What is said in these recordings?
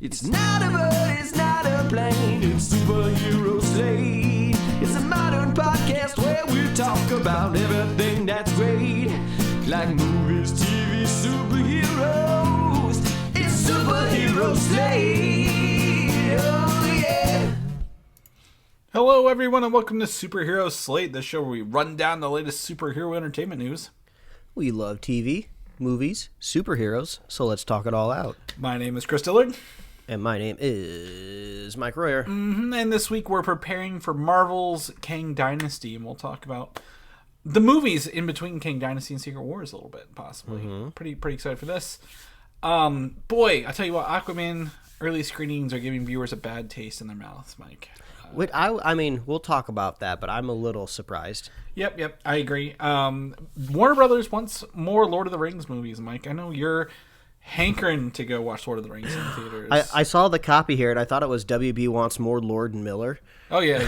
It's not a bird, it's not a plane, it's Superhero Slate. It's a modern podcast where we talk about everything that's great, like movies, TV, superheroes. It's Superhero Slate. Oh yeah. Hello everyone and welcome to Superhero Slate, the show where we run down the latest superhero entertainment news. We love TV, movies, superheroes, so let's talk it all out. My name is Chris Dillard. And my name is Mike Royer. And this week we're preparing for Marvel's Kang Dynasty, and we'll talk about the movies in between Kang Dynasty and Secret Wars a little bit, possibly. Pretty excited for this. Boy, I tell you what, Aquaman early screenings are giving viewers a bad taste in their mouths, Mike. I mean, we'll talk about that, but I'm a little surprised. Yep, I agree. Warner Brothers wants more Lord of the Rings movies, Mike. I know you're hankering to go watch Lord of the Rings in theaters. I saw the copy here, and I thought it was WB wants more Lord and Miller. Oh yeah.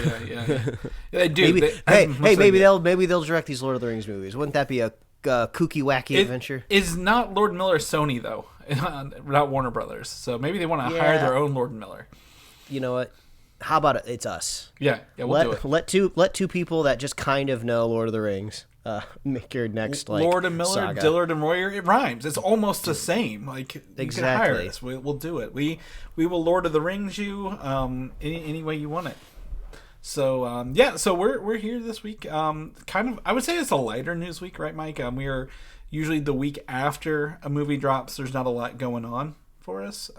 They do. Maybe they'll direct these Lord of the Rings movies. Wouldn't that be a kooky, wacky adventure? Is not Lord and Miller Sony though, not Warner Brothers. So maybe they want to hire their own Lord and Miller. You know what? How about it's us? Yeah, we'll do it. Let two people that just kind of know Lord of the Rings make your next Lord and Miller, saga. Dillard and Royer. It rhymes. It's almost the same. Like exactly. You can hire us. We'll do it. We will Lord of the Rings you any way you want it. So so we're here this week. Kind of, I would say it's a lighter news week, right, Mike? We are usually the week after a movie drops. There's not a lot going on for us,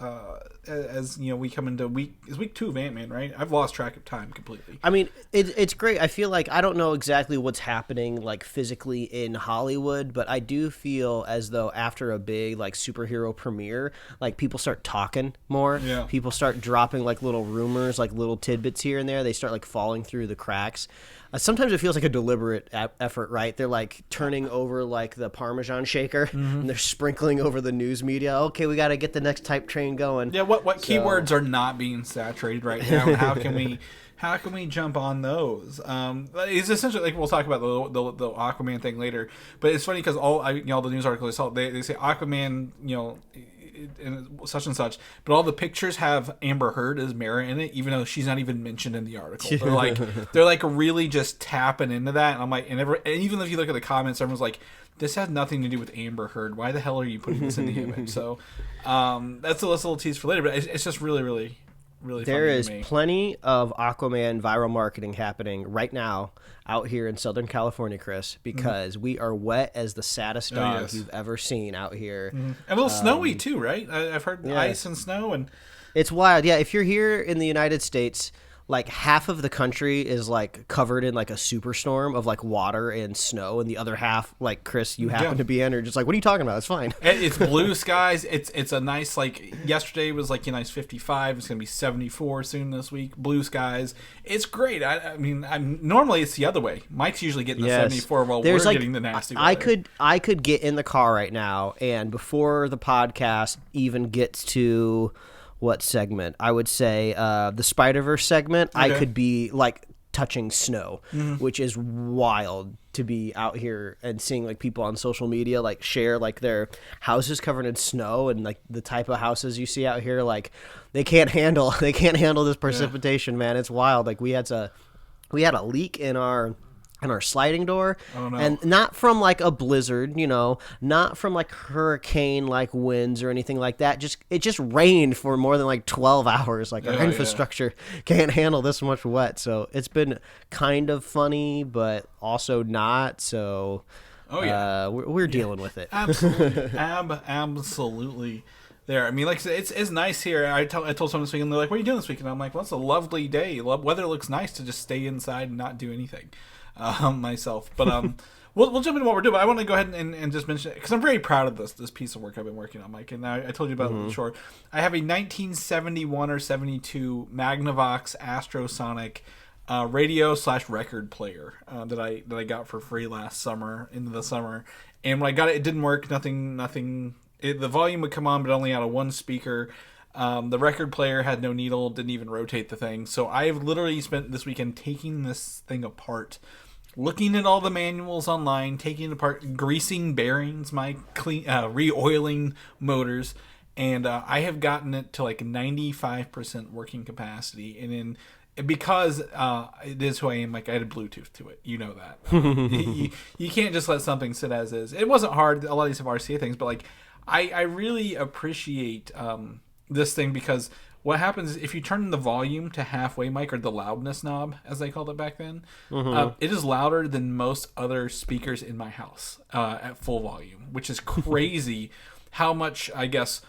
as you know, we come into week 2 of Ant-Man, right? I've lost track of time completely. I mean, it's great. I feel like I don't know exactly what's happening like physically in Hollywood, but I do feel as though after a big like superhero premiere, like people start talking more. Yeah. People start dropping like little rumors, like little tidbits here and there. They start like falling through the cracks. Sometimes it feels like a deliberate effort, right? They're like turning over like the Parmesan shaker, and they're sprinkling over the news media. Okay, we got to get the next type train going. Yeah, what keywords are not being saturated right now? How can we jump on those? It's essentially like we'll talk about the Aquaman thing later. But it's funny because all the news articles I saw, they say Aquaman, and such and such, but all the pictures have Amber Heard as Mara in it, even though she's not even mentioned in the article. They're like really just tapping into that, and I'm like, and even if you look at the comments, everyone's like, this has nothing to do with Amber Heard. Why the hell are you putting this in the image? So that's a little tease for later, but it's just really there funny is to me. Plenty of Aquaman viral marketing happening right now out here in Southern California, Chris, because we are wet as the saddest dog you've ever seen out here. And a little snowy too, right? I've heard ice and snow, and it's wild. Yeah, if you're here in the United States, like half of the country is like covered in like a superstorm of like water and snow, and the other half, like Chris, you happen to be in, or just like, what are you talking about? It's fine. It's blue skies. It's a nice, like yesterday was like a nice 55. It's gonna be 74 soon this week. Blue skies. It's great. I mean, normally it's the other way. Mike's usually getting the 74 while we're getting the nasty weather. I could get in the car right now, and before the podcast even gets to what segment? I would say the Spider-Verse segment. Okay. I could be like touching snow, which is wild to be out here and seeing like people on social media like share like their houses covered in snow, and like the type of houses you see out here, like they can't handle this precipitation, man. It's wild. Like we had a leak in our sliding door, and not from like a blizzard, not from like hurricane like winds or anything like that. It just rained for more than like 12 hours. Like our infrastructure can't handle this much wet. So it's been kind of funny, but also not. So we're dealing with it. Absolutely. Absolutely. There, I mean, like it's nice here. I told someone this weekend, they're like, "What are you doing this weekend?" I'm like, "Well, it's a lovely day. Weather looks nice to just stay inside and not do anything." Myself, but we'll jump into what we're doing. But I want to go ahead and just mention it because I'm very proud of this piece of work I've been working on, Mike. And I told you about it before. I have a 1971 or 72 Magnavox Astrosonic radio/record player that I got for free last summer, into the summer. And when I got it, it didn't work. Nothing. The volume would come on, but only out of one speaker. The record player had no needle, didn't even rotate the thing. So I've literally spent this weekend taking this thing apart, looking at all the manuals online, taking it apart, greasing bearings, re-oiling motors, and I have gotten it to like 95% working capacity, and because it is who I am, like I had a Bluetooth to it. You know that. You can't just let something sit as is. It wasn't hard. A lot of these have RCA things, but like I really appreciate this thing, because what happens is if you turn the volume to halfway, Mike, or the loudness knob, as they called it back then, it is louder than most other speakers in my house at full volume, which is crazy how much, I guess,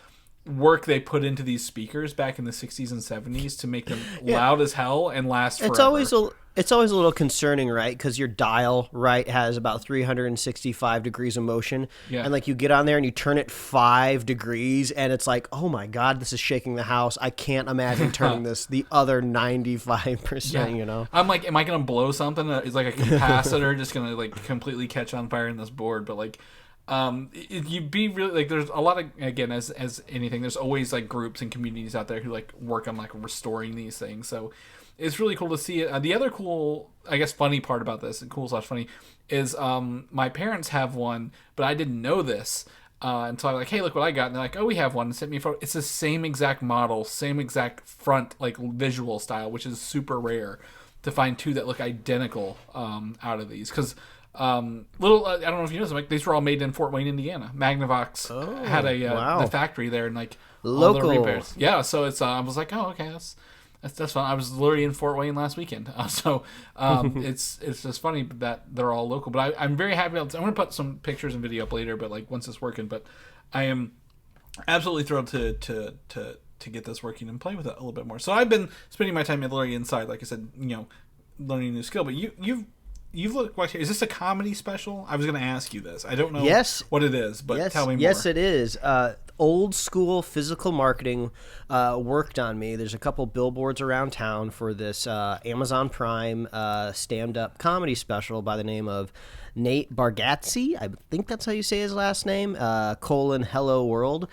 work they put into these speakers back in the 60s and 70s to make them loud as hell and last forever. It's always a little concerning, right? Because your dial, right, has about 365 degrees of motion. Yeah. And, like, you get on there and you turn it 5 degrees, and it's like, oh, my God, this is shaking the house. I can't imagine turning this the other 95%, you know? I'm like, am I going to blow something? Is, like, a capacitor just going to, like, completely catch on fire in this board? But, like, you'd be really, like, there's a lot of, again, as anything, there's always, like, groups and communities out there who, like, work on, like, restoring these things. So it's really cool to see it. The other cool, I guess, funny part about this, and cool/funny, is my parents have one, but I didn't know this until I'm like, hey, look what I got. And they're like, oh, we have one. And sent me a photo. It's the same exact model, same exact front, like, visual style, which is super rare to find two that look identical out of these. Because I don't know if you know this, like, these were all made in Fort Wayne, Indiana. Magnavox had the factory there, and like local all the repairs. Yeah, so it's I was like, oh, okay, that's fun. I was literally in Fort Wayne last weekend, so it's just funny that they're all local. But I'm very happy. I'm going to put some pictures and video up later, but like once it's working. But I am absolutely thrilled to get this working and play with it a little bit more. So I've been spending my time literally inside, like I said, learning a new skill. But you've looked. Is this a comedy special? I was going to ask you this. I don't know what it is, but tell me more. Yes, it is. Old school physical marketing worked on me. There's a couple billboards around town for this Amazon Prime stand-up comedy special by the name of Nate Bargatze. I think that's how you say his last name, : Hello World.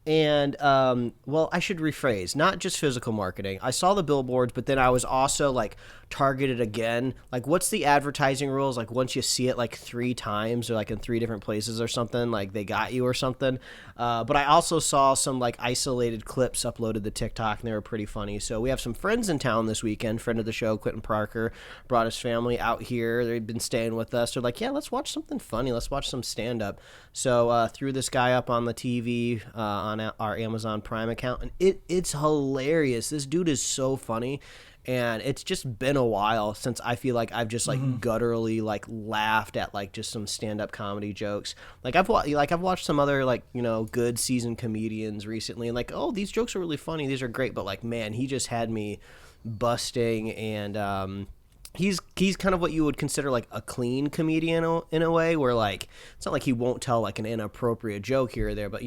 And, well, I should rephrase, not just physical marketing. I saw the billboards, but then I was also, like, targeted again. Like, what's the advertising rules? Like, once you see it, like, 3 times or, like, in 3 different places or something, like, they got you or something. But I also saw some, like, isolated clips uploaded to TikTok, and they were pretty funny. So we have some friends in town this weekend. Friend of the show, Quentin Parker, brought his family out here. They've been staying with us. They're like, yeah, let's watch something funny. Let's watch some stand-up. So threw this guy up on the TV on our Amazon Prime account, and it's hilarious. This dude is so funny, and it's just been a while since I feel like I've just like gutturally like laughed at like just some stand-up comedy jokes. Like I've watched some other like good seasoned comedians recently, and like, oh, these jokes are really funny, these are great, but like, man, he just had me busting. And he's kind of what you would consider like a clean comedian in a way, where like it's not like he won't tell like an inappropriate joke here or there, but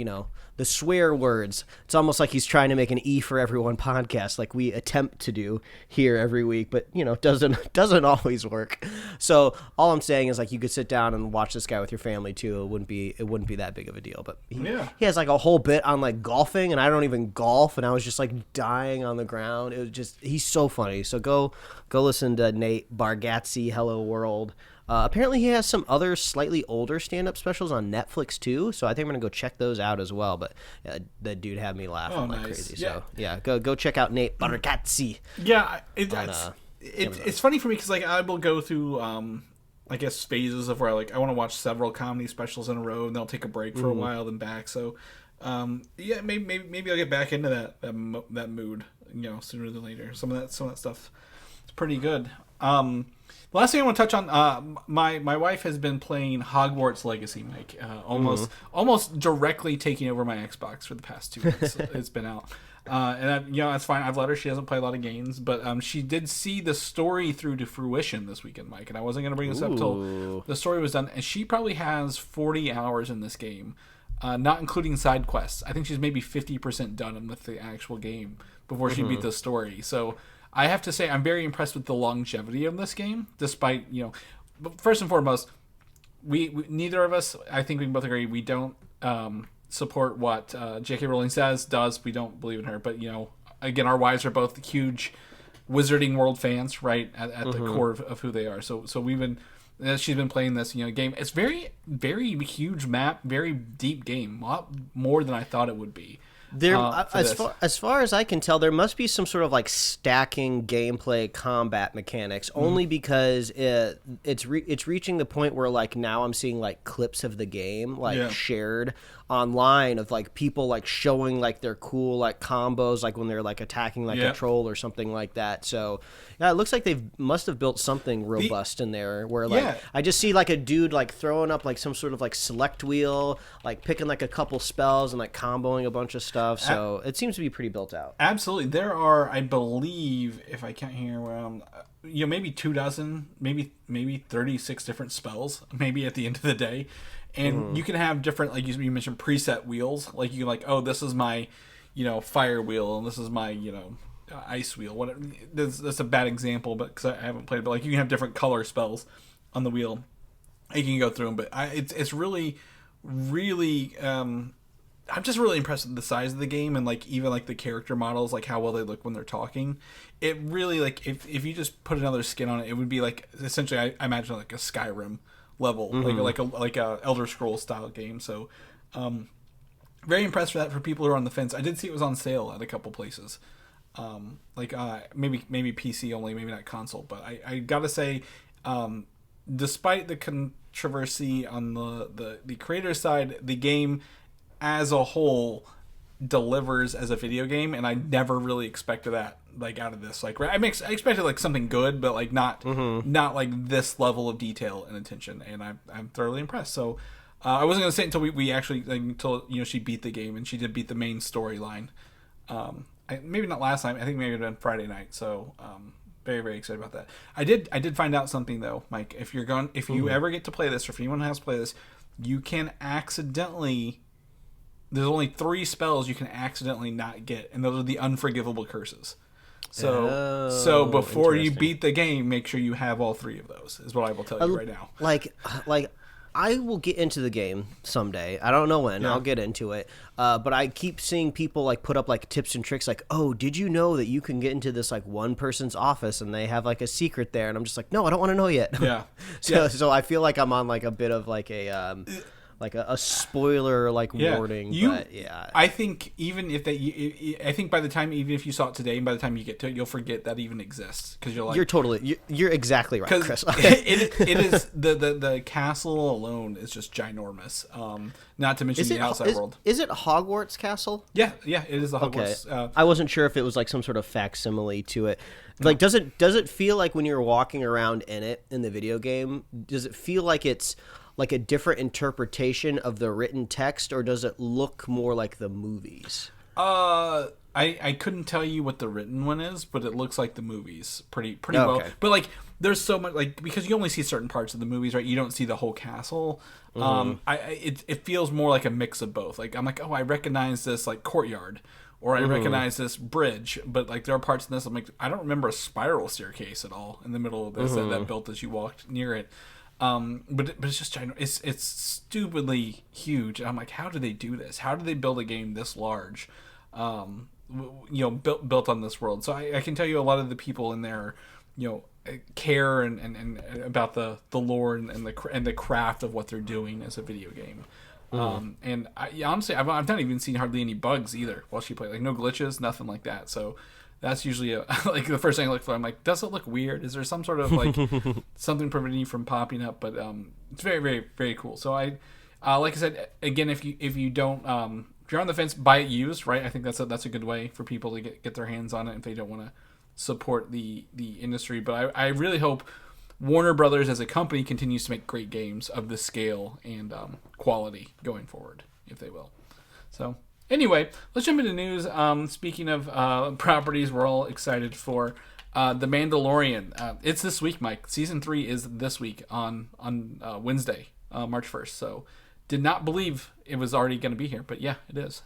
the swear words, it's almost like he's trying to make an E for Everyone podcast like we attempt to do here every week, but doesn't always work. So all I'm saying is like you could sit down and watch this guy with your family too. It wouldn't be that big of a deal. But he has like a whole bit on like golfing, and I don't even golf, and I was just like dying on the ground. It was just, he's so funny. So go listen to Nate Bargatze, Hello World. Apparently he has some other slightly older stand-up specials on Netflix too, so I think I'm going to go check those out as well. But that dude had me laughing like crazy. Yeah. So yeah, go check out Nate Bargatze. Yeah, it's funny for me because like I will go through I guess phases of where I want to watch several comedy specials in a row, and then I'll take a break for a while, then back. So maybe I'll get back into that mood sooner than later. Some of that stuff is pretty good. The last thing I want to touch on, my wife has been playing Hogwarts Legacy, Mike, almost directly taking over my Xbox for the past 2 months. It's been out, and that's fine. I've let her. She doesn't play a lot of games, but she did see the story through to fruition this weekend, Mike. And I wasn't going to bring this up till the story was done. And she probably has 40 hours in this game, not including side quests. I think she's maybe 50% done with the actual game before she beat the story. So I have to say I'm very impressed with the longevity of this game, despite, but first and foremost, we neither of us, I think we can both agree, we don't support what J.K. Rowling does. We don't believe in her. But, again, our wives are both huge Wizarding World fans, right, at the core of who they are. So she's been playing this, game. It's very, very huge map, very deep game, a lot more than I thought it would be. There, as far as I can tell, there must be some sort of like stacking gameplay combat mechanics. Only because it's reaching the point where like now I'm seeing like clips of the game like shared online of like people like showing like their cool like combos like when they're like attacking like a troll or something like that. So yeah, it looks like they must have built something robust in there where like I just see like a dude like throwing up like some sort of like select wheel, like picking like a couple spells and like comboing a bunch of stuff. So it seems to be pretty built out. Absolutely. There are, I believe, if I can't hear maybe 24, maybe 36 different spells, maybe at the end of the day. And you can have different, like you mentioned, preset wheels. Like you can like, oh, this is my, fire wheel, and this is my, ice wheel. Whatever. That's a bad example, but because I haven't played. But like you can have different color spells on the wheel. You can go through them, but it's really, really. I'm just really impressed with the size of the game and like even like the character models, like how well they look when they're talking. It really like if you just put another skin on it, it would be like essentially I imagine like a Skyrim level, like a Elder Scrolls style game. So very impressed with that for people who are on the fence. I did see it was on sale at a couple places. Maybe PC only, maybe not console, but I gotta say, despite the controversy on the creator side, the game as a whole delivers as a video game, and I never really expected that like out of this. Like I expected like something good, but like not like this level of detail and attention, and I'm thoroughly impressed. So I wasn't gonna say it until we actually until she beat the game, and she did beat the main storyline. Maybe not last time. I think maybe it had been Friday night. So very, very excited about that. I did find out something though, Mike. If you ever get to play this, or if anyone has to play this, you can accidentally. There's only 3 spells you can accidentally not get, and those are the unforgivable curses. So before you beat the game, make sure you have all 3 of those. Is what I will tell you right now. Like I will get into the game someday. I don't know when. Yeah. I'll get into it. But I keep seeing people like put up like tips and tricks like, oh, did you know that you can get into this like one person's office and they have like a secret there? And I'm just like, no, I don't want to know yet. Yeah. So I feel like I'm on like a bit of like a spoiler warning. But yeah, I think even if I think by the time, even if you saw it today, and by the time you get to it, you'll forget that even exists, because you're like you're exactly right, Chris. it is the castle alone is just ginormous. Not to mention the outside world. Is it Hogwarts Castle? Yeah, it is the Hogwarts. Okay. I wasn't sure if it was like some sort of facsimile to it. Like, does it feel like when you're walking around in it in the video game? Does it feel like it's like a different interpretation of the written text, or does it look more like the movies? I couldn't tell you what the written one is, but it looks like the movies pretty well. But like, there's so much, like, because you only see certain parts of the movies, right? You don't see the whole castle. It feels more like a mix of both. Like, I'm like, oh, I recognize this like courtyard, or I recognize this bridge, but like there are parts in this I'm like, I don't remember a spiral staircase at all in the middle of this that built as you walked near it. But it's just ginormous. It's stupidly huge. I'm like, how do they do this? How do they build a game this large? Built on this world. So I can tell you a lot of the people in there, care and about the lore and the craft of what they're doing as a video game. And honestly, I've not even seen hardly any bugs either while she played. Like no glitches, nothing like that. So that's usually like the first thing I look for. I'm like, does it look weird? Is there some sort of like something preventing you from popping up? But it's very, very, very cool. So like I said again, if you don't, if you're on the fence, buy it used, right? I think that's a good way for people to get their hands on it if they don't want to support the industry. But I really hope Warner Brothers as a company continues to make great games of this scale and quality going forward, if they will. So. Anyway, let's jump into news. Speaking of properties we're all excited for, The Mandalorian. It's this week, Mike. Season 3 is this week on Wednesday, March 1st. So did not believe it was already going to be here, but yeah, it is.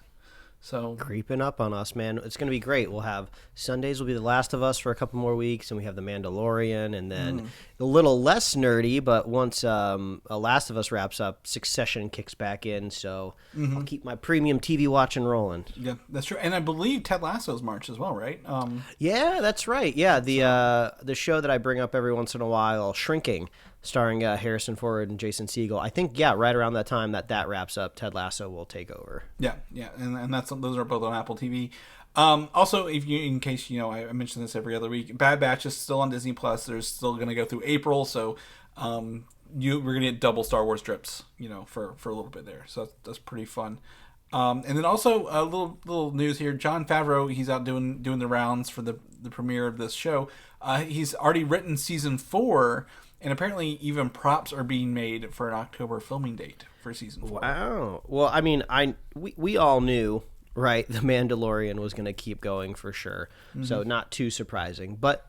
So creeping up on us, man. It's going to be great. We'll have Sundays will be The Last of Us for a couple more weeks, and we have The Mandalorian, and then a little less nerdy, but once Last of Us wraps up, Succession kicks back in, so I'll keep my premium TV watching rolling. Yeah, that's true. And I believe Ted Lasso's March as well, right? Yeah, that's right. Yeah, the show that I bring up every once in a while, Shrinking. starring Harrison Ford and Jason Segel. I think, right around that time that wraps up, Ted Lasso will take over. Yeah, and those are both on Apple TV. Also, in case I mention this every other week, Bad Batch is still on Disney Plus. They're still going to go through April, so we're going to get double Star Wars strips, for a little bit there. So that's pretty fun. And then also a little news here. Jon Favreau, he's out doing the rounds for the premiere of this show. He's already written season 4. And apparently, even props are being made for an October filming date for season 4. Wow. Well, I mean, we all knew, right, The Mandalorian was going to keep going for sure. Mm-hmm. So not too surprising. But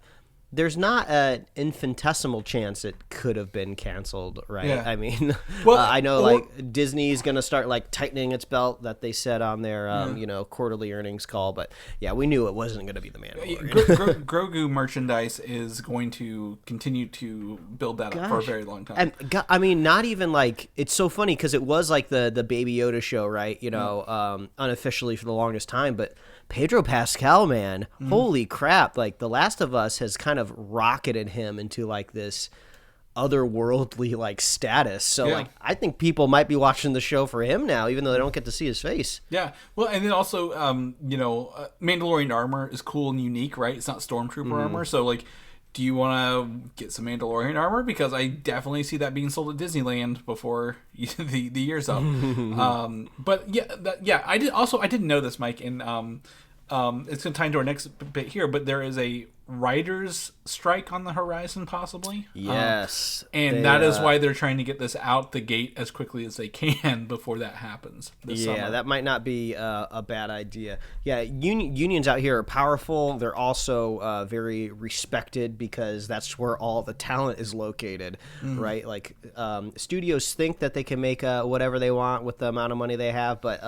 there's not an infinitesimal chance it could have been canceled, right? Yeah. I mean, well, I know Disney's going to start tightening its belt that they said on their quarterly earnings call, but we knew it wasn't going to be the Mandalorian. Grogu merchandise is going to continue to build that up for a very long time. And I mean, not even it's so funny because it was the Baby Yoda show, right? Unofficially for the longest time, but Pedro Pascal, man, holy crap! The Last of Us has kind of rocketed him into this otherworldly status. So I think people might be watching the show for him now, even though they don't get to see his face. Yeah, well, and then also, Mandalorian armor is cool and unique, right? It's not Stormtrooper armor, so do you want to get some Mandalorian armor? Because I definitely see that being sold at Disneyland before the year's up. But I didn't know this, Mike, and it's going to tie into our next bit here, but there is a writers' strike on the horizon, possibly. Yes. And that is why they're trying to get this out the gate as quickly as they can before that happens this summer. That might not be a bad idea. Yeah, unions out here are powerful. They're also very respected because that's where all the talent is located, right? Studios think that they can make whatever they want with the amount of money they have, but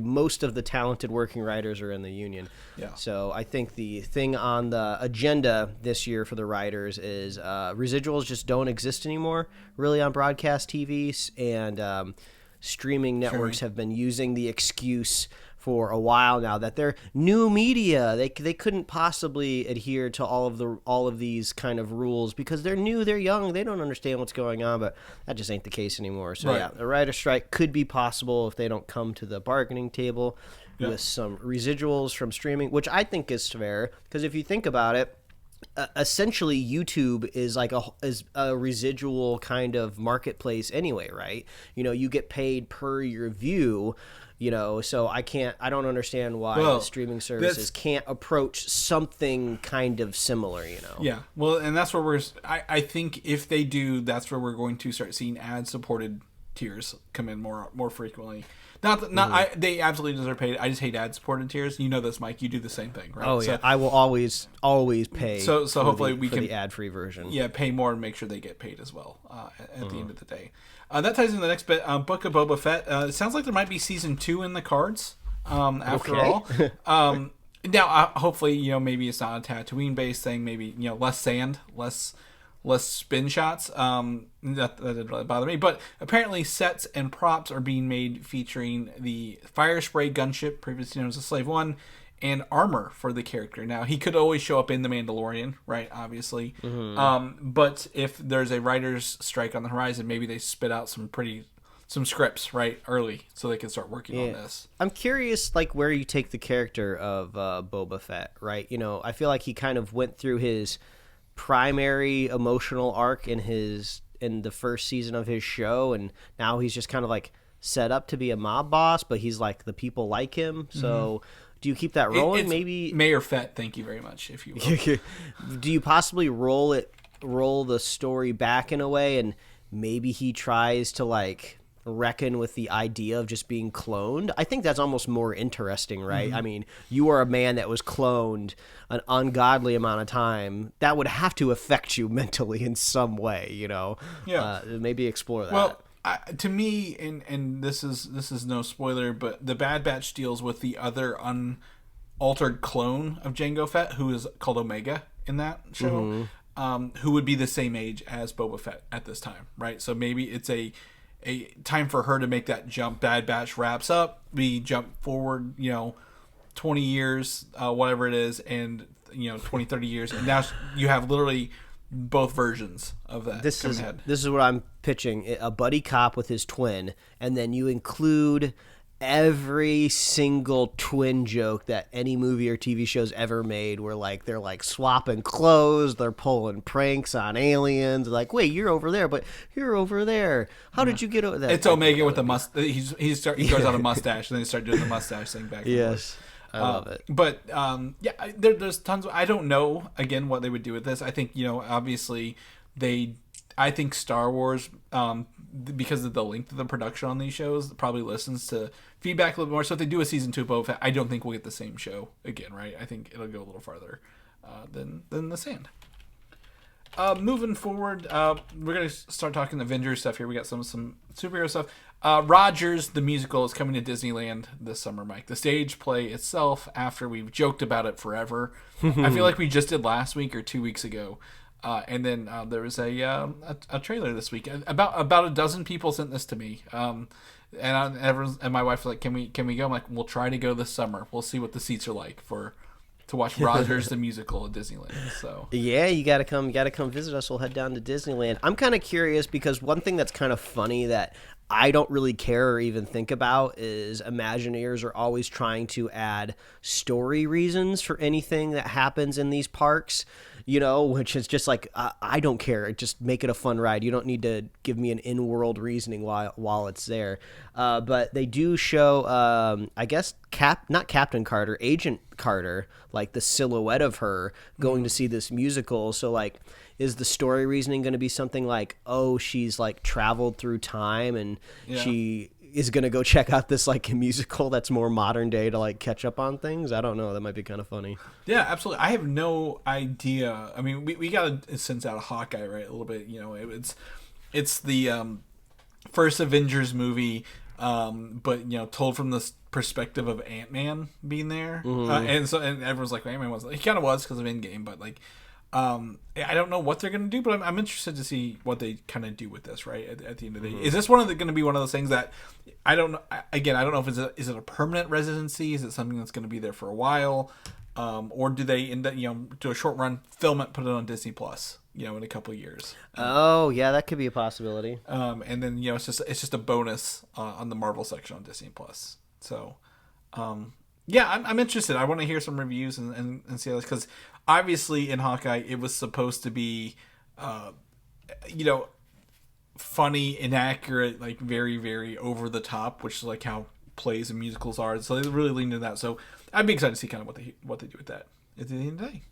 most of the talented working writers are in the union. Yeah. So I think the thing on the agenda this year for the writers is residuals just don't exist anymore really on broadcast TVs, and streaming networks have been using the excuse for a while now that they're new media. They couldn't possibly adhere to all of these kind of rules because they're new, they're young, they don't understand what's going on, but that just ain't the case anymore. So a writer's strike could be possible if they don't come to the bargaining table with some residuals from streaming, which I think is fair, because if you think about it, essentially YouTube is a residual kind of marketplace anyway, right? You get paid per your view, so I don't understand why the streaming services can't approach something kind of similar, Yeah, well, and that's where I think if they do, that's where we're going to start seeing ad-supported tiers come in more frequently. They absolutely deserve paid. I just hate ad-supported tiers. You know this, Mike. You do the same thing, right? Oh yeah, I will always pay. So hopefully we can the ad-free version. Yeah, pay more and make sure they get paid as well at the end of the day. That ties into the next bit. Book of Boba Fett. It sounds like there might be season 2 in the cards. After all, now hopefully maybe it's not a Tatooine based thing. Maybe less sand, less spin shots. That didn't really bother me. But apparently sets and props are being made featuring the Firespray Gunship, previously known as the Slave One, and armor for the character. Now, he could always show up in The Mandalorian, right, obviously. But if there's a writer's strike on the horizon, maybe they spit out some scripts, right, early, so they can start working on this. I'm curious, where you take the character of Boba Fett, right? I feel like he kind of went through his primary emotional arc in the first season of his show, and now he's just kind of set up to be a mob boss, but he's the people like him. So do you keep that rolling? Maybe Mayor Fett, thank you very much, if you will. Do you possibly roll the story back in a way, and maybe he tries to reckon with the idea of just being cloned? I think that's almost more interesting, right? I mean, you are a man that was cloned an ungodly amount of time. That would have to affect you mentally in some way, Yeah. Maybe explore that. Well, to me, and this is no spoiler, but the Bad Batch deals with the other unaltered clone of Jango Fett, who is called Omega in that show, who would be the same age as Boba Fett at this time, right? So maybe it's a time for her to make that jump. Bad Batch wraps up, we jump forward 20 years, whatever it is, and 20-30 years, and now you have literally both versions of that. This is what I'm pitching: a buddy cop with his twin, and then you include every single twin joke that any movie or TV show's ever made, where like they're like swapping clothes, they're pulling pranks on aliens. Like, wait, you're over there, but you're over there. How did you get over there? It's Omega with the mustache. He grows out a mustache, and then he starts doing the mustache thing back. Yes, I love it. But there's tons. I don't know again what they would do with this. I think obviously I think Star Wars, because of the length of the production on these shows, probably listens to feedback a little more. So if they do a season 2 of Boba Fett, I don't think we'll get the same show again, right? I think it'll go a little farther than The Sand. Moving forward, we're going to start talking Avengers stuff here. We got some superhero stuff. Rogers, the musical, is coming to Disneyland this summer, Mike. The stage play itself, after we've joked about it forever. I feel like we just did last week or 2 weeks ago. And then there was a trailer this week. About a dozen people sent this to me, and my wife was like, "Can we go?" I'm like, "We'll try to go this summer. We'll see what the seats are like to watch Rogers the musical at Disneyland." So yeah, you gotta come visit us. We'll head down to Disneyland. I'm kind of curious because one thing that's kind of funny that I don't really care or even think about is Imagineers are always trying to add story reasons for anything that happens in these parks. Which is just like, I don't care. Just make it a fun ride. You don't need to give me an in-world reasoning while it's there. But they do show, I guess, not Captain Carter, Agent Carter, like the silhouette of her going to see this musical. So, like, is the story reasoning going to be something like, oh, she's, like, traveled through time and she is going to go check out this like musical that's more modern day to like catch up on things? I don't know. That might be kind of funny. Yeah, absolutely. I have no idea. I mean, we got a sense out of Hawkeye, right? A little bit, it's the first Avengers movie, but told from the perspective of Ant-Man being there. And everyone's like, Ant-Man was, he kind of was because of Endgame, but like, I don't know what they're going to do, but I'm interested to see what they kind of do with this, right? At the end of the day, is this going to be one of those things that I don't know? Again, I don't know if is it a permanent residency? Is it something that's going to be there for a while, or do they end up do a short run, film it, put it on Disney Plus, in a couple of years? Oh yeah, that could be a possibility. And then it's just a bonus on the Marvel section on Disney Plus. So, yeah, I'm interested. I want to hear some reviews and see how this, because obviously in Hawkeye it was supposed to be, funny, inaccurate, like very, very over the top, which is like how plays and musicals are. So they really leaned into that. So I'd be excited to see kind of what they do with that at the end of the day.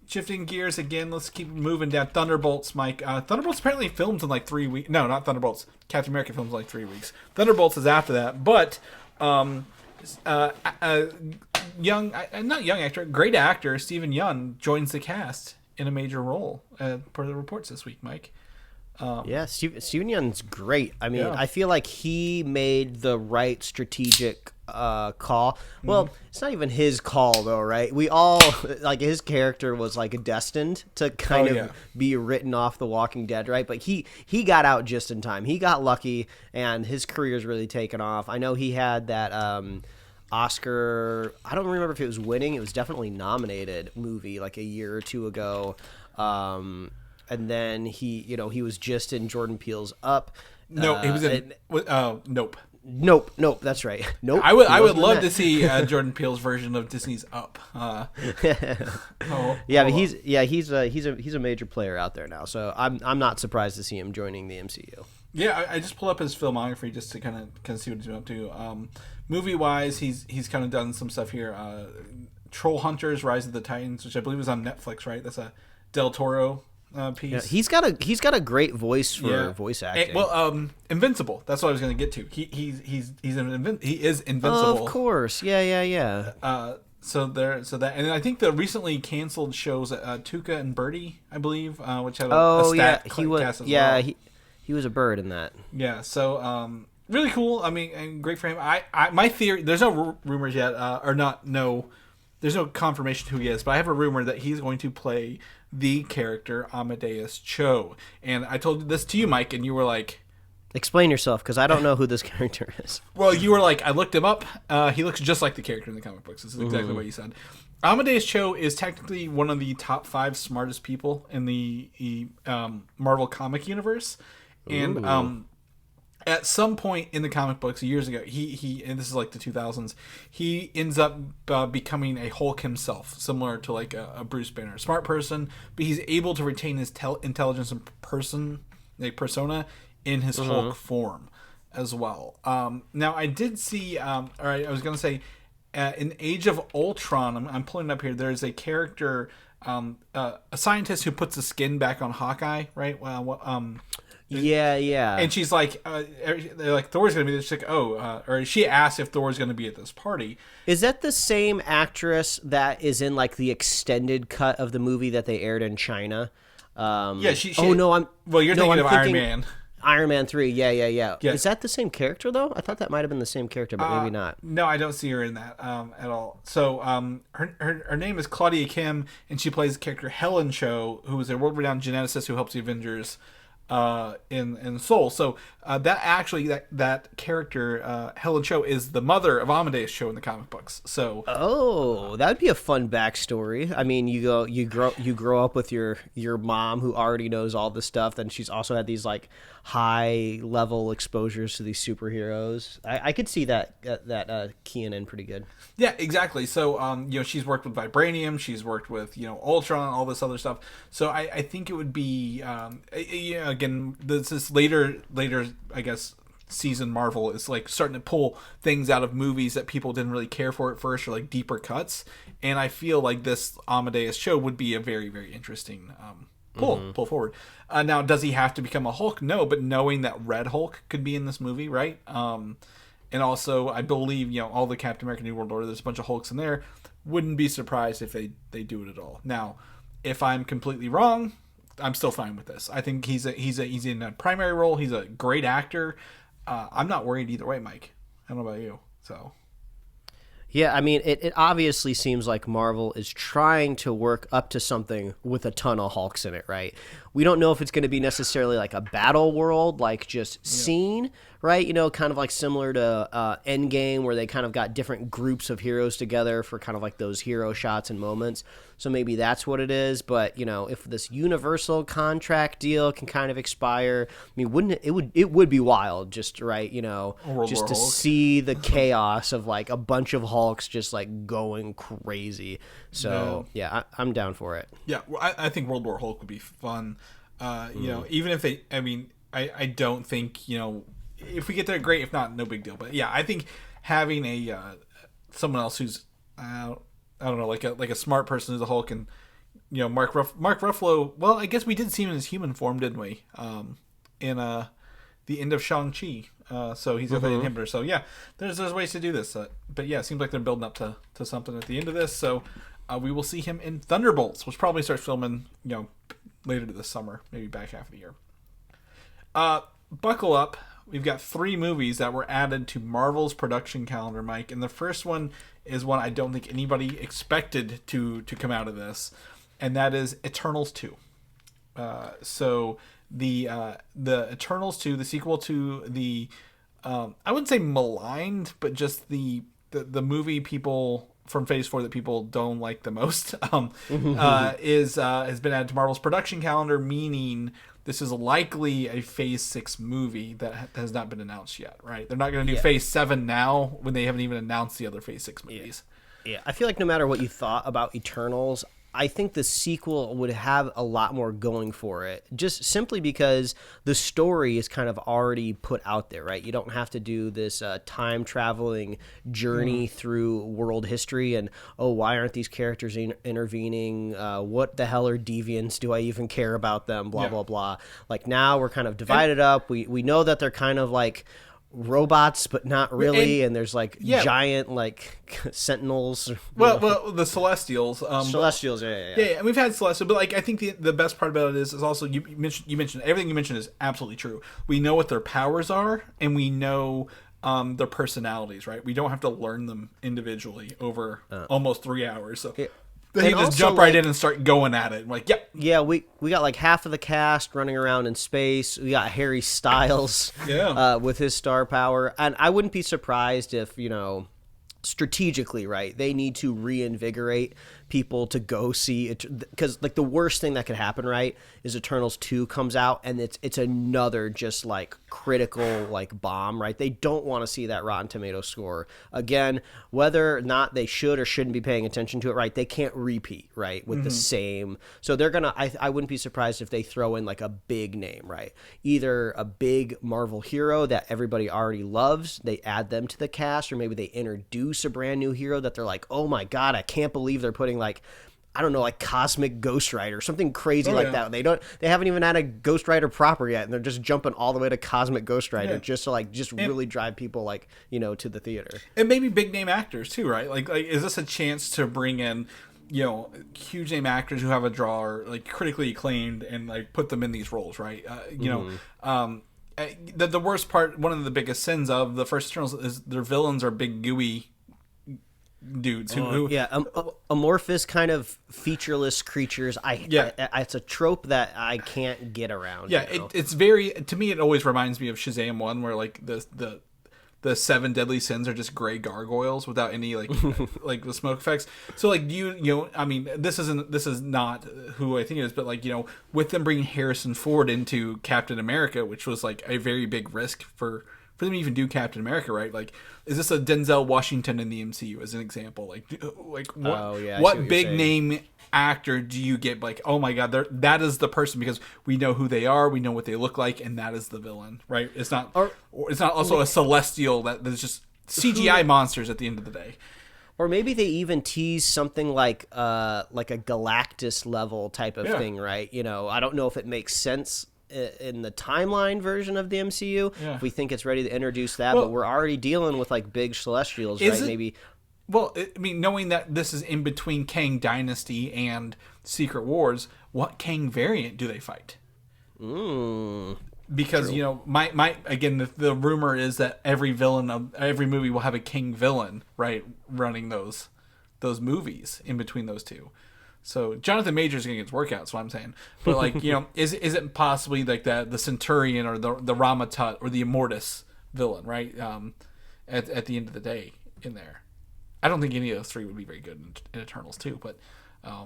Shifting gears again, let's keep moving down. Thunderbolts, Mike. Thunderbolts apparently films in like 3 weeks. No, not Thunderbolts. Captain America films in like 3 weeks. Thunderbolts is after that, but great actor Steven Yeun joins the cast in a major role per the reports this week, Mike. Steven Yeun's great. I mean, I feel like he made the right strategic call. Well, it's not even his call though, right? We all like his character was like destined to kind of be written off The Walking Dead, right? But he got out just in time. He got lucky, and his career's really taken off. I know he had that Oscar, I don't remember if it was winning, it was definitely nominated movie like a year or two ago. And then he was just in Jordan Peele's Up. No, he was in Nope. Nope, that's right. Nope. I would love to see Jordan Peele's version of Disney's Up. But he's a major player out there now, so I'm not surprised to see him joining the MCU. Yeah, I just pulled up his filmography just to kind of see what he's been up to. Movie wise, he's kind of done some stuff here. Troll Hunters: Rise of the Titans, which I believe is on Netflix, right? That's a Del Toro piece. Yeah, he's got a great voice for voice acting. Invincible. That's what I was going to get to. He is invincible. Of course, yeah. So that, and I think the recently canceled shows Tuca and Birdie, I believe, which had a cast as well. He was a bird in that. Yeah, so really cool. I mean, and great for him. My theory, there's no rumors yet, there's no confirmation who he is, but I have a rumor that he's going to play the character Amadeus Cho. And I told this to you, Mike, and you were like, explain yourself, because I don't know who this character is. Well, you were like, I looked him up. He looks just like the character in the comic books. This is exactly what you said. Amadeus Cho is technically one of the top 5 smartest people in the Marvel comic universe, and at some point in the comic books years ago, he and this is like the 2000s, he ends up becoming a Hulk himself, similar to like a Bruce Banner, smart person, but he's able to retain his intelligence and persona in his Hulk form as well. Now I did see, I was gonna say, in Age of Ultron, I'm pulling it up here. There's a character, a scientist who puts the skin back on Hawkeye, right? Yeah. And she's like, they're like, Thor's going to be there. She's like, or she asked if Thor's going to be at this party. Is that the same actress that is in like the extended cut of the movie that they aired in China? Yeah, she. Well, you're thinking of Iron Man. Iron Man 3, yeah. Is that the same character, though? I thought that might have been the same character, but maybe not. No, I don't see her in that at all. So her name is Claudia Kim, and she plays the character Helen Cho, who is a world-renowned geneticist who helps the Avengers in Seoul. So that character Helen Cho is the mother of Amadeus Cho in the comic books. So that'd be a fun backstory. I mean, you grow up with your mom who already knows all this stuff, then she's also had these like high level exposures to these superheroes. I could see that keying in pretty good. Yeah, exactly. So she's worked with Vibranium, she's worked with Ultron, all this other stuff. So I think it would be again, this later I guess season Marvel is like starting to pull things out of movies that people didn't really care for at first, or like deeper cuts, and I feel like this Amadeus Cho would be a very, very interesting pull forward. Now, does he have to become a Hulk? No, but knowing that Red Hulk could be in this movie, right? And also, I believe all the Captain America New World Order, there's a bunch of Hulks in there. Wouldn't be surprised if they do it at all. Now, if I'm completely wrong, I'm still fine with this. I think he's in a primary role. He's a great actor. I'm not worried either way, Mike. I don't know about you. So, yeah, I mean, it obviously seems like Marvel is trying to work up to something with a ton of Hulks in it, right? We don't know if it's going to be necessarily like a battle world, like just scene, right? Kind of like similar to Endgame, where they kind of got different groups of heroes together for kind of like those hero shots and moments. So maybe that's what it is. But if this Universal contract deal can kind of expire, I mean, wouldn't it would be wild, just right? Just to see the chaos of like a bunch of Hulks just like going crazy. So yeah, I'm down for it. Yeah, I think World War Hulk would be fun. Even if I don't think if we get there, great. If not, no big deal. But yeah, I think having a someone else who's I don't know, like a smart person who's a Hulk, and Mark Ruffalo. Well, I guess we did see him in his human form, didn't we? In the end of Shang-Chi. So he's a inhibitor. So yeah, there's ways to do this. But yeah, it seems like they're building up to something at the end of this. So we will see him in Thunderbolts, which probably starts filming later this summer, maybe back half of the year. Buckle up. We've got 3 movies that were added to Marvel's production calendar, Mike. And the first one is one I don't think anybody expected to come out of this, and that is Eternals 2. So the Eternals 2, the sequel to the I wouldn't say maligned, but just the movie people from Phase 4 that people don't like the most, has been added to Marvel's production calendar, meaning this is likely a Phase 6 movie that has not been announced yet, right? They're not going to do Phase 7 now when they haven't even announced the other Phase 6 movies. Yeah, I feel like no matter what you thought about Eternals, I think the sequel would have a lot more going for it, just simply because the story is kind of already put out there, right? You don't have to do this time-traveling journey through world history and, why aren't these characters intervening? What the hell are deviants? Do I even care about them? Blah, blah, blah. Like, now we're kind of divided up. We know that they're kind of like robots, but not really, and there's like giant like sentinels. Well, the Celestials. Celestials, yeah. And we've had Celestials, but like I think the best part about it is also you mentioned everything you mentioned is absolutely true. We know what their powers are, and we know their personalities, right? We don't have to learn them individually over almost 3 hours. So. They just jump right in and start going at it. Like, yep. Yeah, we got like half of the cast running around in space. We got Harry Styles with his star power. And I wouldn't be surprised if, strategically, right, they need to reinvigorate people to go see it, because like the worst thing that could happen, right, is Eternals 2 comes out and it's another just like critical like bomb, right? They don't want to see that Rotten Tomato score again, whether or not they should or shouldn't be paying attention to it, right? They can't repeat, right, with the same. So they're gonna, I wouldn't be surprised if they throw in like a big name, right? Either a big Marvel hero that everybody already loves, they add them to the cast, or maybe they introduce a brand new hero that they're like, oh my god, I can't believe they're putting like, I don't know, like Cosmic Ghost Rider, something crazy that. They haven't even had a Ghost Rider proper yet, and they're just jumping all the way to Cosmic Ghost Rider just to like really drive people like, you know, to the theater. And maybe big name actors too, right? Like is this a chance to bring in, you know, huge name actors who have a draw, or like critically acclaimed, and like put them in these roles, right? You know, the worst part, one of the biggest sins of the first Eternals is their villains are big gooey dudes who amorphous kind of featureless creatures. It's a trope that I can't get around. It's very, to me it always reminds me of Shazam 1, where like the 7 deadly sins are just gray gargoyles without any like like the smoke effects. So like you know, I mean, this is not who I think it is, but like, you know, with them bringing Harrison Ford into Captain America, which was like a very big risk for them to even do Captain America, right? Like, is this a Denzel Washington in the MCU as an example? Like what big name actor do you get? Like, oh my god, that is the person, because we know who they are, we know what they look like, and that is the villain, right? It's not also a celestial that's just CGI monsters at the end of the day. Or maybe they even tease something like a Galactus level type of thing, right? You know, I don't know if it makes sense in the timeline version of the MCU, if we think it's ready to introduce that, but we're already dealing with like big celestials, right? Maybe. Well, I mean, knowing that this is in between Kang Dynasty and Secret Wars, what Kang variant do they fight? Because true. You know, my again, the rumor is that every villain of every movie will have a Kang villain, right, running those movies in between those two. So Jonathan Majors going to get his workout, that's what I'm saying. But like, you know, is it possibly like the Centurion or the Ramatut or the Immortus villain, right? At the end of the day, in there, I don't think any of those three would be very good in Eternals too. But I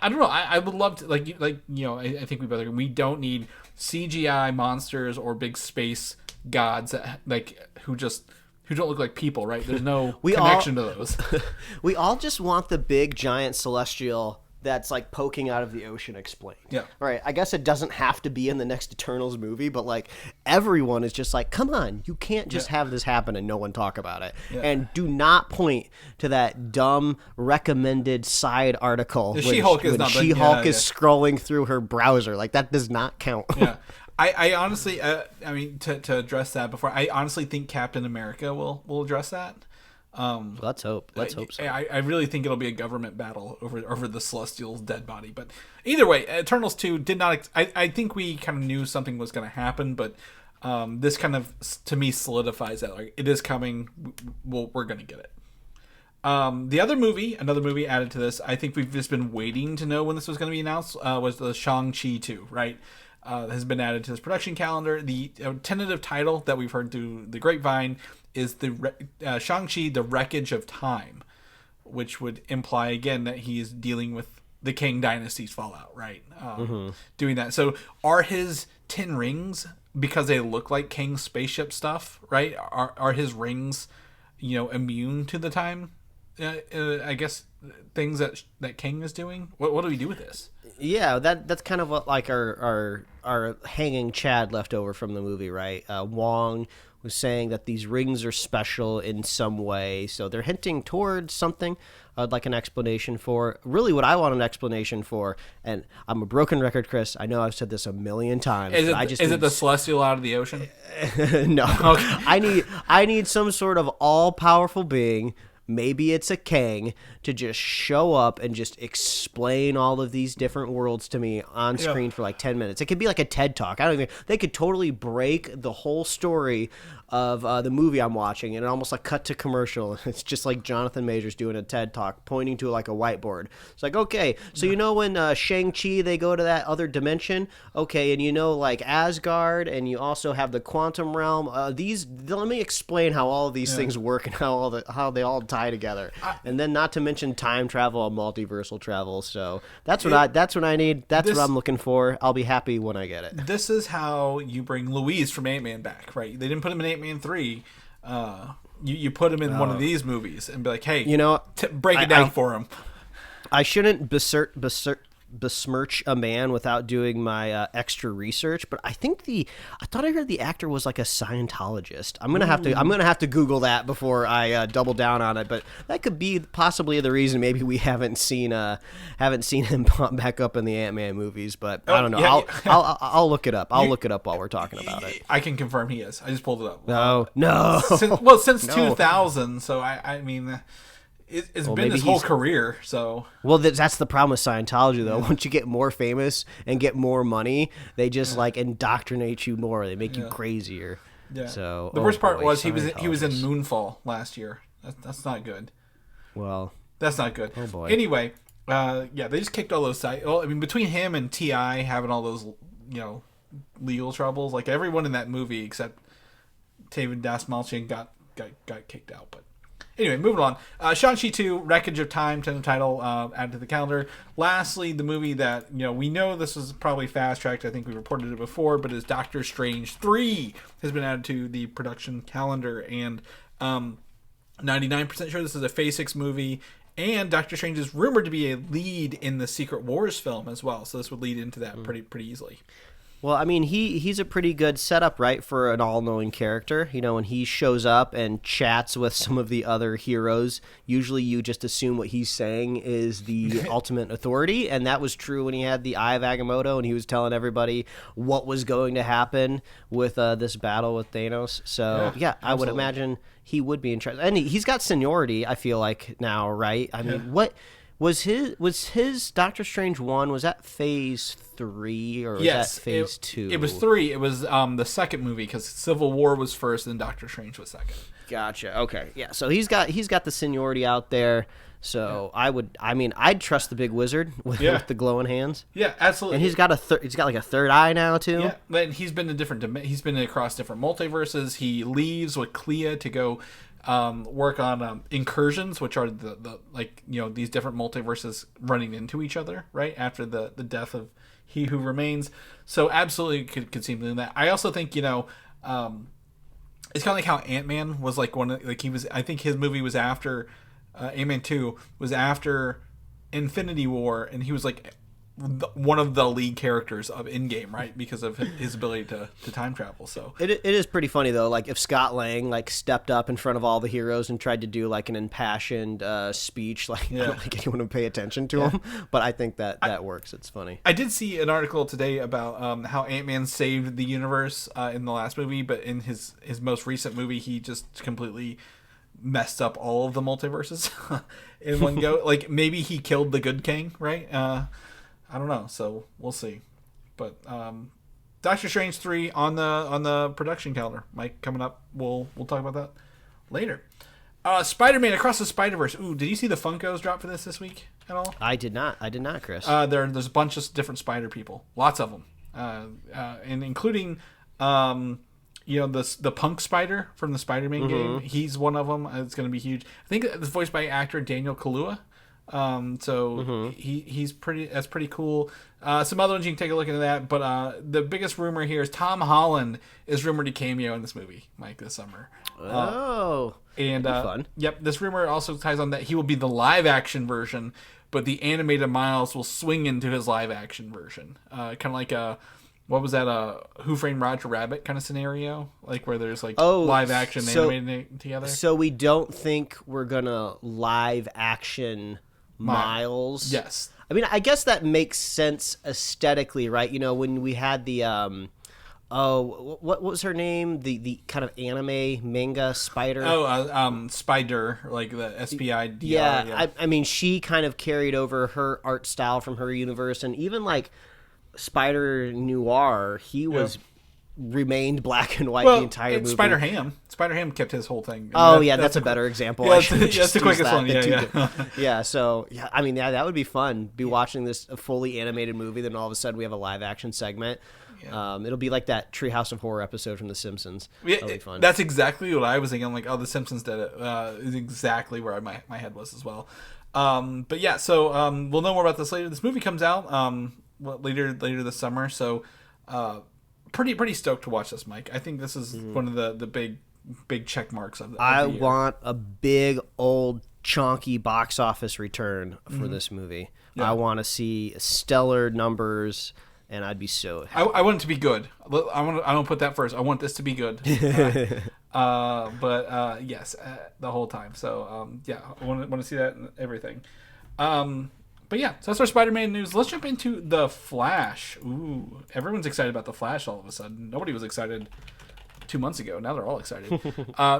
don't know. I would love to like you know, I think we don't need CGI monsters or big space gods that, like who don't look like people, right? There's no connection to those. We all just want the big, giant celestial that's like poking out of the ocean explained. Yeah. All right. I guess it doesn't have to be in the next Eternals movie, but like everyone is just like, come on, you can't just have this happen and no one talk about it. Yeah. And do not point to that dumb recommended side article when She-Hulk is scrolling through her browser. Like that does not count. Yeah. I honestly, I mean, to address that before, I honestly think Captain America will address that. Let's hope. Let's hope so. I really think it'll be a government battle over the Celestial's dead body. But either way, Eternals 2 did not. I think we kind of knew something was going to happen, but this kind of, to me, solidifies that. Like, it is coming. We're going to get it. Another movie added to this, I think we've just been waiting to know when this was going to be announced, was the Shang-Chi 2, right? Has been added to this production calendar. The tentative title that we've heard through the grapevine is the Shang-Chi, The Wreckage of Time, which would imply, again, that he is dealing with the Kang Dynasty's fallout, right? Doing that. So are his 10 rings, because they look like Kang's spaceship stuff, right? Are his rings, you know, immune to the time, I guess, things that Kang is doing? What do we do with this? Yeah, that's kind of what like our hanging Chad left over from the movie, right? Wong was saying that these rings are special in some way, so they're hinting towards something I'd like an explanation for. Really, what I want an explanation for, and I'm a broken record, Chris, I know I've said this a million times. Is it the Celestial out of the ocean? No. Okay. I need some sort of all-powerful being, maybe it's a Kang, to just show up and just explain all of these different worlds to me on screen for like 10 minutes. It could be like a TED Talk. They could totally break the whole story of the movie I'm watching, and it almost like cut to commercial. It's just like Jonathan Majors doing a TED talk, pointing to like a whiteboard. It's like, okay, so you know when Shang-Chi, they go to that other dimension? Okay, and you know like Asgard, and you also have the quantum realm. Let me explain how all of these things work and how they all tie together. And then not to mention time travel and multiversal travel. So that's what I need. That's what I'm looking for. I'll be happy when I get it. This is how you bring Louise from Ant-Man back, right? They didn't put him in Ant-Man 3. You put him in one of these movies and be like, hey, break it down for him. I shouldn't besmirch a man without doing my extra research, but I thought I heard the actor was like a Scientologist. I'm gonna have to Google that before I double down on it. But that could be possibly the reason maybe we haven't seen him pop back up in the Ant-Man movies. But I don't know. Yeah, I'll look it up. I'll look it up while we're talking about it. I can confirm he is. I just pulled it up. No. Since 2000. So I mean. It's been his whole career, so... Well, that's the problem with Scientology, though. Once you get more famous and get more money, they just, like, indoctrinate you more. They make you crazier. Yeah. So, the worst part was he was in Moonfall last year. That's not good. Well... That's not good. Oh, boy. Anyway, they just kicked all those... Well, I mean, between him and T.I. having all those, legal troubles, like, everyone in that movie except David Dastmalchian got kicked out, but... Anyway, moving on. Shang-Chi 2, Wreckage of Time, tentative title, added to the calendar. Lastly, the movie that, we know this is probably fast-tracked. I think we reported it before, but is Doctor Strange 3 has been added to the production calendar. And 99% sure this is a Phase 6 movie. And Doctor Strange is rumored to be a lead in the Secret Wars film as well. So this would lead into that pretty easily. Well, I mean, he's a pretty good setup, right, for an all-knowing character. When he shows up and chats with some of the other heroes, usually you just assume what he's saying is the ultimate authority, and that was true when he had the Eye of Agamotto, and he was telling everybody what was going to happen with this battle with Thanos. So, yeah, I would imagine he would be interested. And he's got seniority, I feel like, now, right? I mean, what... Was his Doctor Strange 1, was that Phase 3 or was that Phase 2? It was 3. It was the second movie because Civil War was first and Doctor Strange was second. Gotcha. Okay. Yeah. So he's got the seniority out there. So I'd trust the big wizard with the glowing hands. Yeah, absolutely. And he's got like a third eye now too. Yeah, but he's been across different multiverses. He leaves with Clea to go work on incursions, which are the these different multiverses running into each other right after the death of He Who Remains. So absolutely could see him doing that. I also think it's kind of like how Ant-Man was like I think his movie was after Ant-Man 2 was after Infinity War, and he was like one of the lead characters of Endgame, right? Because of his ability to time travel. So it is pretty funny though. Like if Scott Lang stepped up in front of all the heroes and tried to do like an impassioned speech, I don't think anyone would pay attention to him. But I think that works. It's funny. I did see an article today about how Ant-Man saved the universe in the last movie, but in his most recent movie, he just completely messed up all of the multiverses in one go. Like maybe he killed the good Kang, right? I don't know, so we'll see. But Doctor Strange 3 on the production calendar. Mike, coming up, we'll talk about that later. Spider-Man Across the Spider-Verse. Ooh, did you see the Funkos drop for this week at all? I did not, Chris. There's a bunch of different Spider people, lots of them, and including the Punk Spider from the Spider-Man game. He's one of them. It's going to be huge. I think it's voiced by actor Daniel Kaluuya. He's pretty. That's pretty cool. Some other ones you can take a look into that. But the biggest rumor here is Tom Holland is rumored to cameo in this movie, Mike, this summer. Fun. Yep. This rumor also ties on that he will be the live action version, but the animated Miles will swing into his live action version. Kind of like what was that? Who Framed Roger Rabbit kind of scenario, like where there's live action animated together. So we don't think we're gonna live action Miles. Yes. I mean, I guess that makes sense aesthetically, right? When we had the what was her name? The kind of anime manga spider. Spider, like the SPIDR. Yeah. I mean, she kind of carried over her art style from her universe, and even like Spider Noir, he was remained black and white the entire movie. Spider-Ham kept his whole thing. That's a better example. Yeah, that's the quickest one. Yeah. So I mean, that would be fun. Be watching this fully animated movie, then all of a sudden we have a live action segment. Yeah. It'll be like that Treehouse of Horror episode from The Simpsons. That'll be fun. That's exactly what I was thinking. I'm like, oh, The Simpsons did it. Is exactly where my head was as well. But yeah, so we'll know more about this later. This movie comes out later this summer. So pretty stoked to watch this, Mike. I think this is one of the big check marks of the year. I want a big old chonky box office return for this movie. Yeah. I want to see stellar numbers. And I'd be so happy. I want it to be good. I don't put that first. I want this to be good. But yes, the whole time. So yeah, I want to see that and everything. But yeah, so that's our Spider-Man news. Let's jump into The Flash. Ooh, everyone's excited about The Flash all of a sudden. Nobody was excited 2 months ago. Now they're all excited.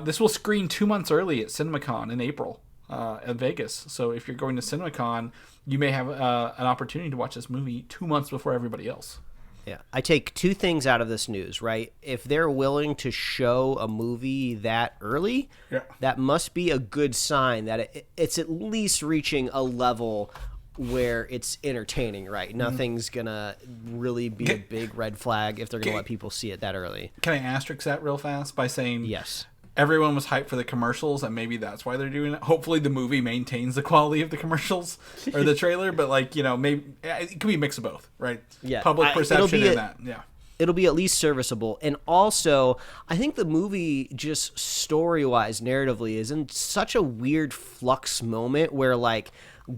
This will screen 2 months early at CinemaCon in April at Vegas. So if you're going to CinemaCon, you may have an opportunity to watch this movie 2 months before everybody else. Yeah, I take two things out of this news, right? If they're willing to show a movie that early, that must be a good sign that it's at least reaching a level where it's entertaining, right? Nothing's going to really be a big red flag if they're going to let people see it that early. Can I asterisk that real fast by saying... Yes. Everyone was hyped for the commercials, and maybe that's why they're doing it. Hopefully, the movie maintains the quality of the commercials or the trailer, but maybe it could be a mix of both, right? Yeah, public perception and that. Yeah, it'll be at least serviceable, and also I think the movie, just story-wise, narratively, is in such a weird flux moment where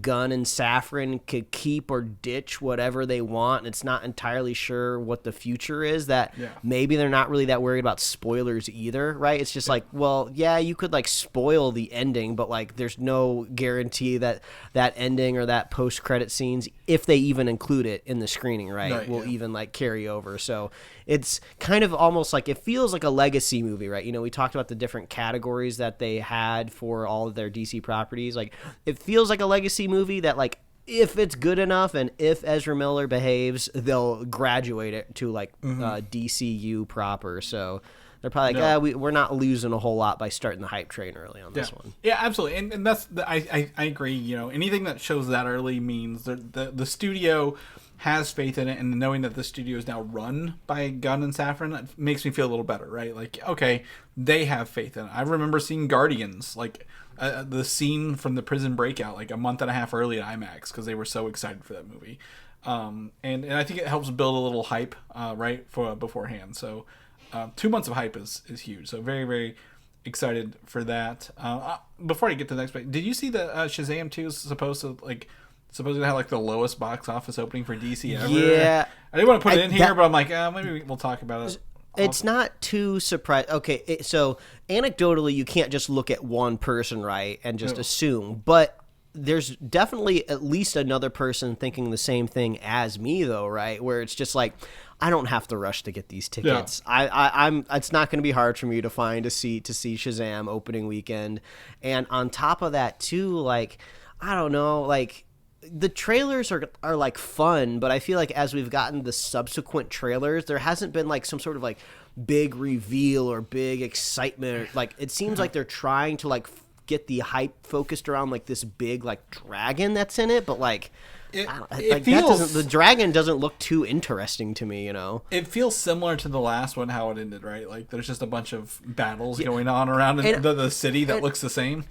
Gunn and Safran could keep or ditch whatever they want, and it's not entirely sure what the future is, that maybe they're not really that worried about spoilers either, right? It's just you could spoil the ending, but there's no guarantee that that ending or that post-credit scenes, if they even include it in the screening, will even carry over. So it's kind of almost it feels like a legacy movie, right? We talked about the different categories that they had for all of their DC properties. It feels like a legacy movie that if it's good enough and if Ezra Miller behaves, they'll graduate it to DCU proper. So they're probably we're not losing a whole lot by starting the hype train early on this one. Yeah, absolutely. And that's I agree. Anything that shows that early means the studio has faith in it, and knowing that the studio is now run by Gunn and Safran makes me feel a little better, right? Okay, they have faith in it. I remember seeing Guardians, the scene from the prison breakout, a month and a half early at IMAX, because they were so excited for that movie. And I think it helps build a little hype, right, for beforehand. So 2 months of hype is huge. So very, very excited for that. Before I get to the next part, did you see that Shazam 2 is supposed to have the lowest box office opening for DC ever? Yeah. I didn't want to put it in here, but I'm maybe we'll talk about it. It's not too surprising. Okay, so anecdotally, you can't just look at one person, right, and just assume. But there's definitely at least another person thinking the same thing as me, though, right? Where it's just I don't have to rush to get these tickets. Yeah. It's not going to be hard for me to find a seat to see Shazam opening weekend. And on top of that, too, I don't know, the trailers are fun, but I feel as we've gotten the subsequent trailers, there hasn't been some sort of big reveal or big excitement. It seems like they're trying to get the hype focused around this big dragon that's in it, but the dragon doesn't look too interesting to me, It feels similar to the last one, how it ended, right? There's just a bunch of battles going on around the city that looks the same.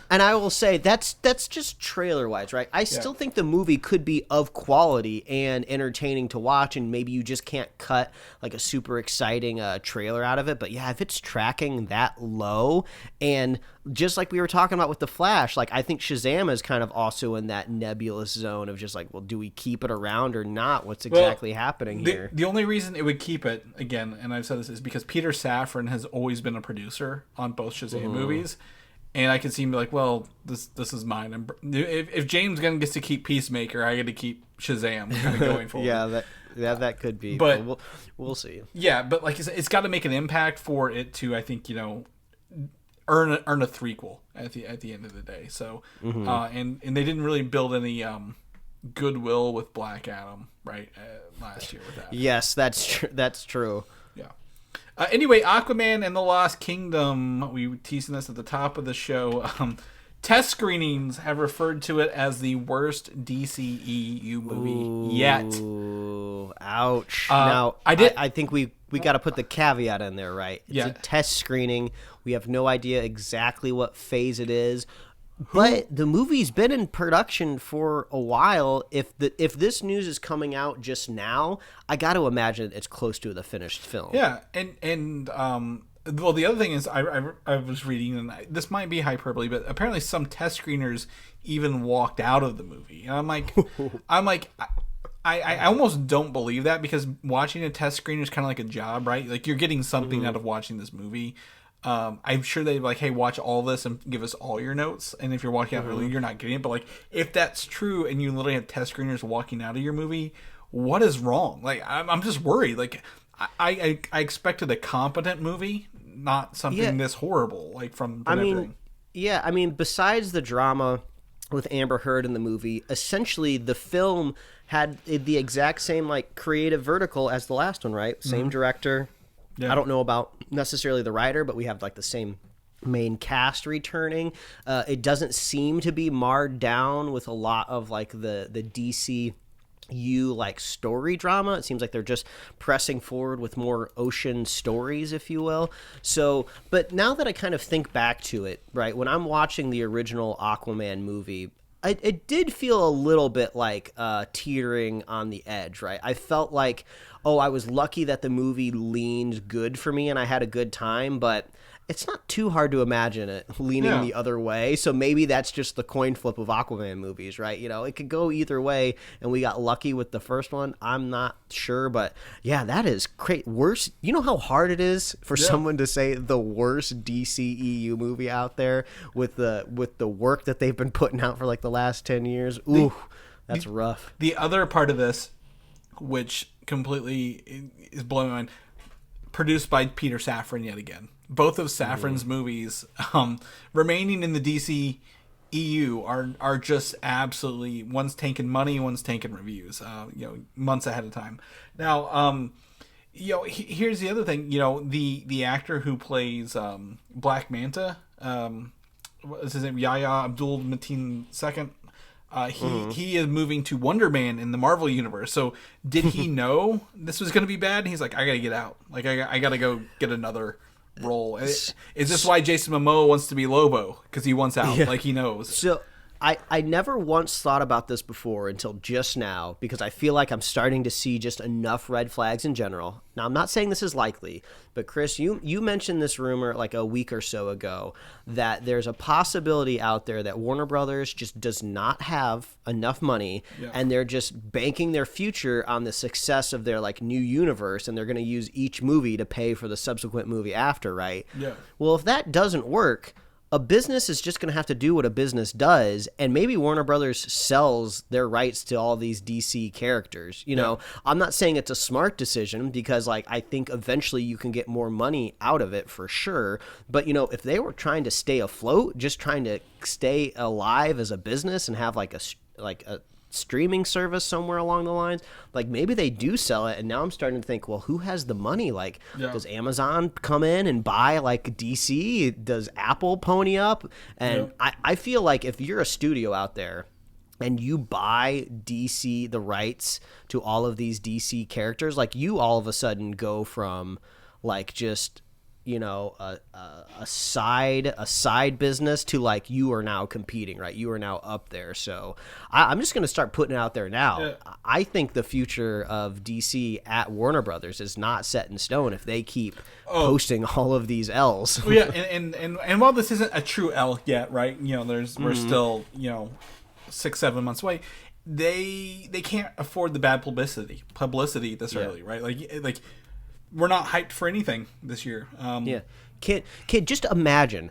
And I will say that's just trailer-wise, right? I still think the movie could be of quality and entertaining to watch, and maybe you just can't cut a super exciting trailer out of it. But yeah, if it's tracking that low, and just like we were talking about with The Flash, I think Shazam is kind of also in that nebulous zone of just well, do we keep it around or not? What's exactly happening here? The only reason it would keep it, again, and I've said this, is because Peter Safran has always been a producer on both Shazam movies. And I can see him be well, this is mine. If James Gunn gets to keep Peacemaker, I get to keep Shazam kind of going forward. that could be. But we'll see. Yeah, but like you said, it's got to make an impact for it to, I think, earn a threequel at the end of the day. So, and they didn't really build any goodwill with Black Adam, right? Last year with that. Yes, that's true. Yeah. Anyway, Aquaman and the Lost Kingdom. We were teasing this at the top of the show. Test screenings have referred to it as the worst DCEU movie yet. Ooh, ouch. Now, I think we got to put the caveat in there, right? It's a test screening. We have no idea exactly what phase it is. But the movie's been in production for a while. If this news is coming out just now, I got to imagine it's close to the finished film. Yeah, and well, the other thing is, I was reading, and this might be hyperbole, but apparently some test screeners even walked out of the movie. And I'm like, I almost don't believe that, because watching a test screener is kind of like a job, right? Like, you're getting something out of watching this movie. I'm sure they'd be like, hey, watch all this and give us all your notes. And if you're walking out early, you're not getting it. But like, if that's true and you literally have test screeners walking out of your movie, what is wrong? Like, I'm just worried. Like, I expected a competent movie, not something this horrible. Like from everything. I mean, besides the drama with Amber Heard in the movie, essentially the film had the exact same like creative vertical as the last one, right? Same director. Yeah. I don't know about necessarily the writer, but we have like the same main cast returning. It doesn't seem to be marred down with a lot of like the DCU like story drama. It seems like they're just pressing forward with more ocean stories, if you will. So, but now that I kind of think back to it, right, when I'm watching the original Aquaman movie, it did feel a little bit like teetering on the edge, right? I felt like, I was lucky that the movie leaned good for me and I had a good time, but it's not too hard to imagine it leaning the other way. So maybe that's just the coin flip of Aquaman movies, right? You know, it could go either way, and we got lucky with the first one. I'm not sure, but yeah, that is great. Worst. You know how hard it is for someone to say the worst DCEU movie out there with the work that they've been putting out for like the last 10 years. Ooh, that's rough. The other part of this, which completely is blowing my mind, produced by Peter Safran yet again. Both of Safran's movies remaining in the DCEU are just absolutely, one's taking money, one's taking reviews, months ahead of time. Now, here's the other thing, the actor who plays Black Manta, what is his name? Yahya Abdul-Mateen II. He is moving to Wonder Man in the Marvel universe. So did he know this was going to be bad? And he's like, I got to get out. Like, I got to go get another role. Is this why Jason Momoa wants to be Lobo? Because he wants out. Like, he knows. So I never once thought about this before until just now, because I feel like I'm starting to see just enough red flags in general. Now, I'm not saying this is likely, but Chris, you mentioned this rumor like a week or so ago that there's a possibility out there that Warner Brothers just does not have enough money, and they're just banking their future on the success of their like new universe, and they're going to use each movie to pay for the subsequent movie after, right? Yeah. Well, if that doesn't work, a business is just going to have to do what a business does, and maybe Warner Brothers sells their rights to all these DC characters. You know, I'm not saying it's a smart decision, because like I think eventually you can get more money out of it for sure. But if they were trying to stay afloat, just trying to stay alive as a business and have like a streaming service somewhere along the lines, like maybe they do sell it. And now I'm starting to think, well, who has the money? Like, does Amazon come in and buy like DC? Does Apple pony up? And I feel like if you're a studio out there and you buy DC the rights to all of these DC characters, like you all of a sudden go from like just a side business to like you are now competing, right? You are now up there. So I'm just going to start putting it out there now. Yeah. I think the future of DC at Warner Brothers is not set in stone if they keep posting all of these L's. Well, yeah, and while this isn't a true L yet, right? We're still 6-7 months away. They can't afford the bad publicity this early, right? Like we're not hyped for anything this year. Kid, just imagine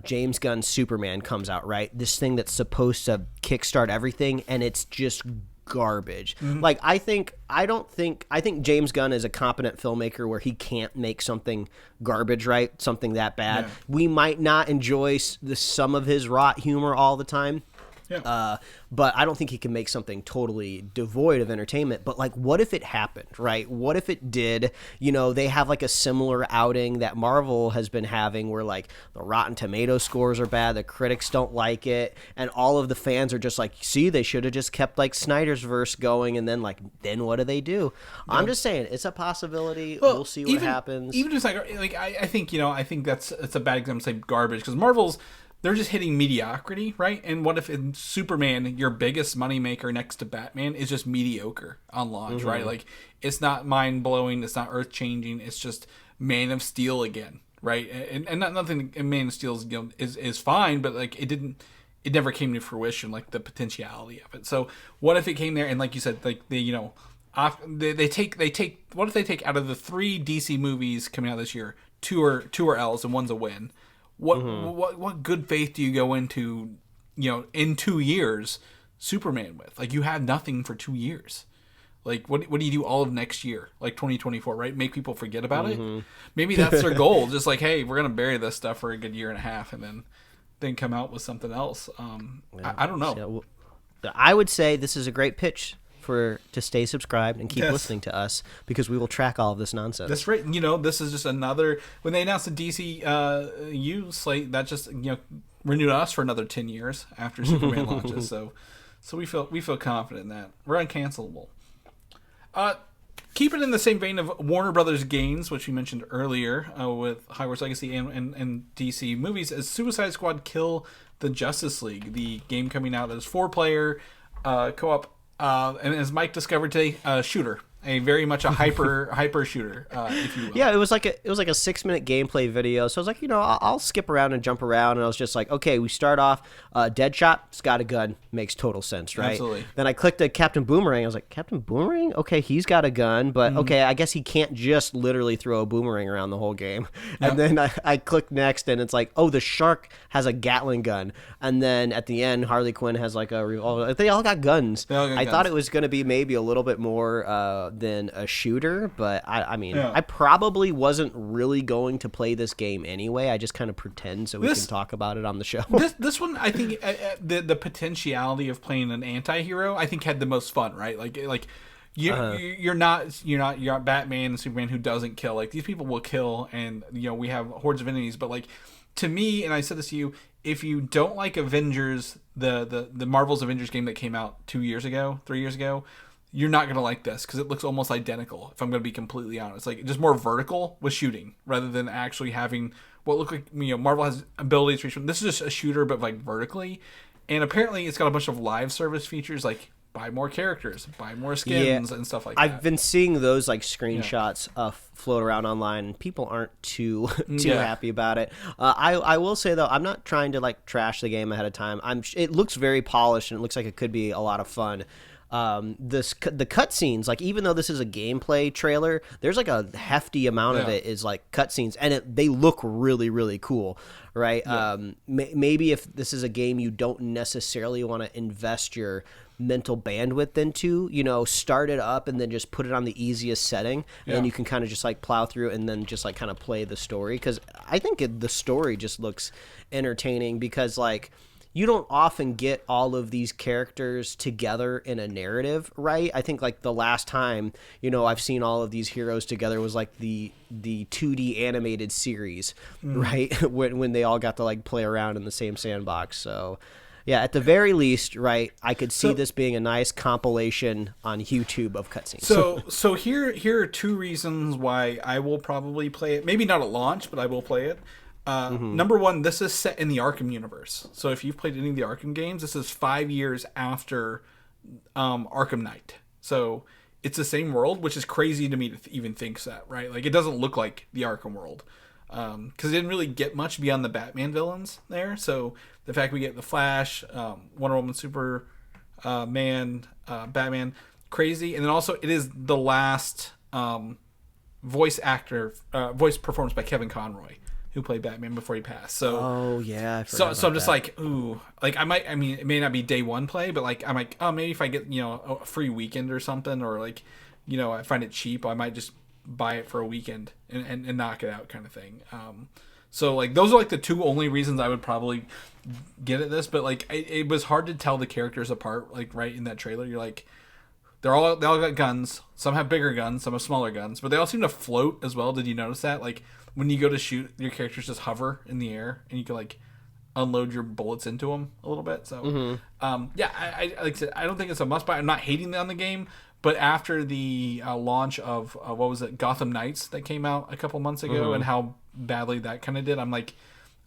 James Gunn's Superman comes out, right? This thing that's supposed to kickstart everything, and it's just garbage. Mm-hmm. Like I think James Gunn is a competent filmmaker where he can't make something garbage, right? Something that bad. Yeah. We might not enjoy some of his rot humor all the time, But I don't think he can make something totally devoid of entertainment. But like, what if it happened, right? What if it did? You know, they have like a similar outing that Marvel has been having where like the Rotten Tomato scores are bad, the critics don't like it, and all of the fans are just like, see, they should have just kept like Snyder's verse going, and then then what do they do? I'm just saying, it's a possibility. We'll see what happens. Even just like I think, you know, I think it's a bad example to say garbage, because Marvel's, they're just hitting mediocrity, right? And what if in Superman, your biggest moneymaker next to Batman, is just mediocre on launch, right? Like, it's not mind-blowing, it's not earth-changing, it's just Man of Steel again, right? And nothing in Man of Steel is fine, but like it never came to fruition, like the potentiality of it. So what if it came there and, like you said, like they take what if they take out of the 3 DC movies coming out this year, two are L's and one's a win? What good faith do you go into, you know, in 2 years, Superman with? Like, you had nothing for 2 years. Like, what do you do all of next year, like 2024, right? Make people forget about it? Maybe that's their goal. Just like, hey, we're gonna bury this stuff for a good year and a half, and then come out with something else. I don't know. Yeah, I would say this is a great pitch to stay subscribed and keep listening to us, because we will track all of this nonsense. That's right. You know, this is just another, when they announced the DCEU slate, that just, you know, renewed us for another 10 years after Superman launches. So we feel confident in that. We're uncancelable. Keeping in the same vein of Warner Brothers gains, which we mentioned earlier with Hogwarts Legacy and DC movies, is Suicide Squad Kill the Justice League, the game coming out as 4-player co-op. And as Mike discovered today, shooter, a very much a hyper shooter, if you will. Yeah, it was like a 6-minute gameplay video. So I was like, you know, I'll skip around and jump around, and I was just like, okay, we start off. Deadshot's got a gun, makes total sense, right? Absolutely. Then I clicked at Captain Boomerang. I was like, Captain Boomerang? Okay, he's got a gun, but okay, I guess he can't just literally throw a boomerang around the whole game. Yep. And then I clicked next, and it's like, oh, the shark has a Gatling gun, and then at the end, Harley Quinn has like a revolver. They all got guns. I thought it was going to be maybe a little bit more than a shooter, but I mean, I probably wasn't really going to play this game anyway. I just kind of pretend so we can talk about it on the show. This one, I think, the potentiality of playing an anti-hero, I think, had the most fun, right? Like you're not Batman and Superman who doesn't kill. Like, these people will kill, and you know, we have hordes of enemies. But like, to me, and I said this to you, if you don't like Avengers, the Marvel's Avengers game that came out 3 years ago, you're not going to like this, because it looks almost identical, if I'm going to be completely honest. Like, just more vertical with shooting rather than actually having what look like, you know, Marvel has abilities for each one. This is just a shooter, but like vertically. And apparently it's got a bunch of live service features, like buy more characters, buy more skins, and stuff like that. I've been seeing those like screenshots float around online, and people aren't too happy about it. I will say, though, I'm not trying to like trash the game ahead of time. It looks very polished, and it looks like it could be a lot of fun. The cutscenes, like, even though this is a gameplay trailer, there's like a hefty amount of it is like cutscenes, and they look really, really cool, right? Maybe if this is a game you don't necessarily want to invest your mental bandwidth into, you know, start it up and then just put it on the easiest setting, and then you can kind of just like plow through and then just like kind of play the story, because I think the story just looks entertaining, because like, you don't often get all of these characters together in a narrative, right? I think like the last time, you know, I've seen all of these heroes together was like the 2D animated series, right? when they all got to like play around in the same sandbox. So yeah, at the very least, right, I could see this being a nice compilation on YouTube of cutscenes. So here are 2 reasons why I will probably play it. Maybe not at launch, but I will play it. Number one, this is set in the Arkham universe. So if you've played any of the Arkham games, this is 5 years after Arkham Knight. So it's the same world, which is crazy to me to even think that, right? Like, it doesn't look like the Arkham world, because it didn't really get much beyond the Batman villains there. So the fact we get the Flash, Wonder Woman, Superman, Batman, crazy. And then also it is the last voice performance by Kevin Conroy, who played Batman before he passed. So I so I'm just like, ooh, like I mean, it may not be day one play, but like I'm like, oh, maybe if I get, you know, a free weekend or something, or like, you know, I find it cheap, I might just buy it for a weekend and knock it out, kind of thing. So like those are like the two only reasons I would probably get at this. But like it was hard to tell the characters apart. Like right in that trailer, you're like, they all got guns. Some have bigger guns, some have smaller guns, but they all seem to float as well. Did you notice that? Like when you go to shoot, your characters just hover in the air, and you can like unload your bullets into them a little bit. So yeah, I like I said, I don't think it's a must buy. I'm not hating on the game. But after the launch of what was it, Gotham Knights that came out a couple months ago, and how badly that kind of did, I'm like,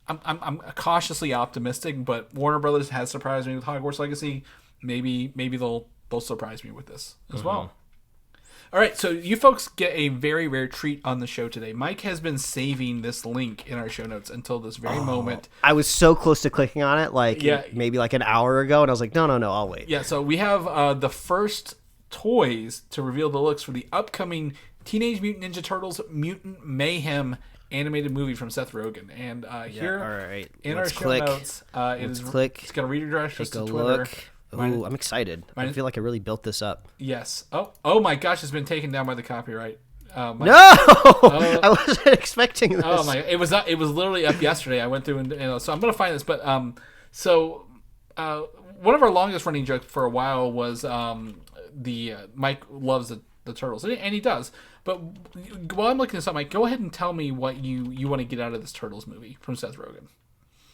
I'm cautiously optimistic. But Warner Brothers has surprised me with Hogwarts Legacy. Maybe they'll surprise me with this as well. All right, so you folks get a very rare treat on the show today. Mike has been saving this link in our show notes until this very moment. I was so close to clicking on it, like maybe like an hour ago, and I was like, no, I'll wait. Yeah, so we have the first toys to reveal the looks for the upcoming Teenage Mutant Ninja Turtles Mutant Mayhem animated movie from Seth Rogen. And here in our show notes, it's going to redirect us to Twitter. Look. Ooh, I'm excited. I feel like I really built this up. Yes. Oh my gosh, it's been taken down by the copyright. No! I wasn't expecting this. Oh my! It was literally up yesterday. I went through and so I'm going to find this. But one of our longest running jokes for a while was Mike loves the Turtles, and he does. But while I'm looking this up, Mike, go ahead and tell me what you want to get out of this Turtles movie from Seth Rogen.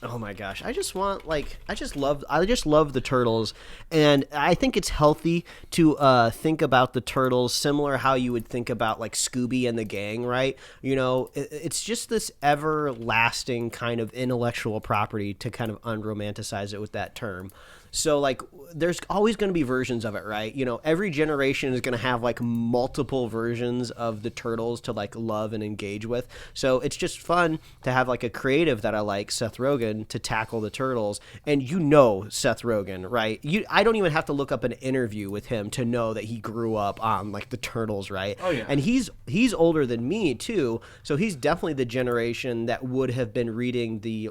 Oh my gosh, I just love the Turtles, and I think it's healthy to think about the Turtles similar how you would think about like Scooby and the gang, right? You know, it's just this everlasting kind of intellectual property, to kind of unromanticize it with that term. So like there's always going to be versions of it, right? You know, every generation is going to have like multiple versions of the Turtles to like love and engage with. So it's just fun to have like a creative that I like, Seth Rogen, to tackle the Turtles. And you know Seth Rogen, right? I don't even have to look up an interview with him to know that he grew up on like the Turtles, right? Oh yeah. And he's older than me too, so he's definitely the generation that would have been reading the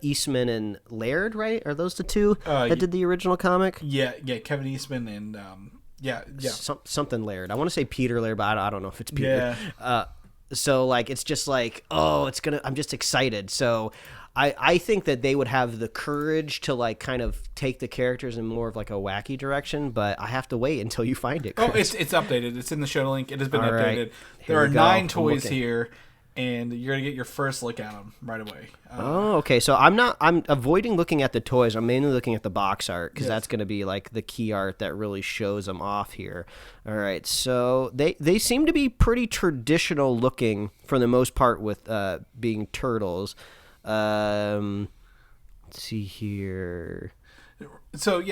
Eastman and Laird, right? Are those the two that did the original comic? Yeah, Kevin Eastman and something Laird. I want to say Peter Laird, but I don't know if it's Peter. Yeah. So like it's just like, I'm just excited. So I think that they would have the courage to like kind of take the characters in more of like a wacky direction, but I have to wait until you find it, Chris. Oh, it's updated. It's in the show link. It has been updated. Right. There are 9 toys here. And you're going to get your first look at them right away. Okay. So I'm avoiding looking at the toys. I'm mainly looking at the box art, because that's going to be like the key art that really shows them off here. All right. So they seem to be pretty traditional looking for the most part, with being turtles. Let's see here. So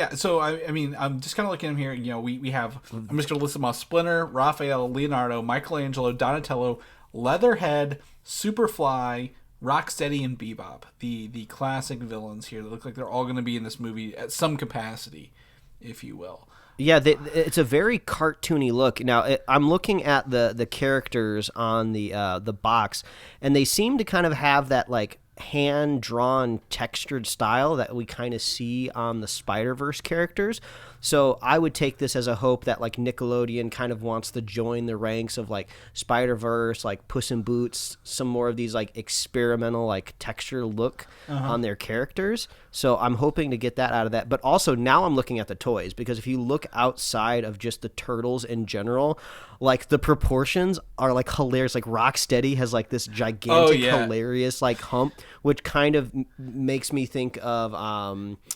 I mean, I'm just kind of looking at them here. You know, we have, I'm just going to list them off: Splinter, Raphael, Leonardo, Michelangelo, Donatello, Leatherhead, Superfly, Rocksteady, and Bebop. The classic villains here that look like they're all going to be in this movie at some capacity, if you will. Yeah, it's a very cartoony look. Now, I'm looking at the characters on the box, and they seem to kind of have that like hand-drawn textured style that we kind of see on the Spider-Verse characters. So I would take this as a hope that like Nickelodeon kind of wants to join the ranks of like Spider-Verse, like Puss in Boots, some more of these like experimental like texture look on their characters. So I'm hoping to get that out of that. But also now I'm looking at the toys, because if you look outside of just the Turtles in general, like the proportions are like hilarious. Like Rocksteady has like this gigantic, hilarious like hump, which kind of makes me think of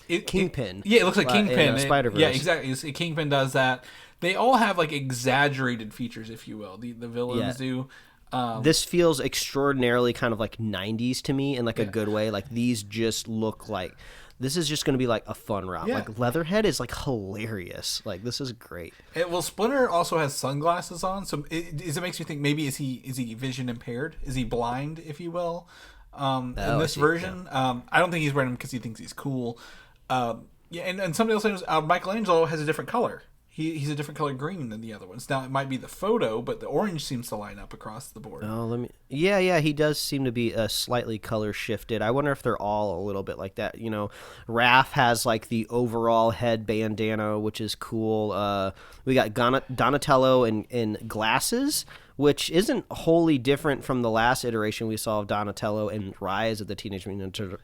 Kingpin. It looks like Kingpin. Spider-Verse. Yeah, exactly. Kingpin does that. They all have like exaggerated features, if you will. The villains do. This feels extraordinarily kind of like 90s to me in like a good way. Like these just look like this is just going to be like a fun romp. Yeah. Like Leatherhead is like hilarious. Like this is great. Well, Splinter also has sunglasses on, so it makes me think maybe is he vision impaired? Is he blind, if you will? In this version, I don't think he's wearing them because he thinks he's cool. And somebody else knows Michelangelo has a different color. He's a different color green than the other ones. Now it might be the photo, but the orange seems to line up across the board. Oh, Yeah, he does seem to be slightly color shifted. I wonder if they're all a little bit like that. You know, Raph has like the overall head bandana, which is cool. We got Donatello in glasses, which isn't wholly different from the last iteration we saw of Donatello in Rise of the Teenage Mutant Ninja Turtles.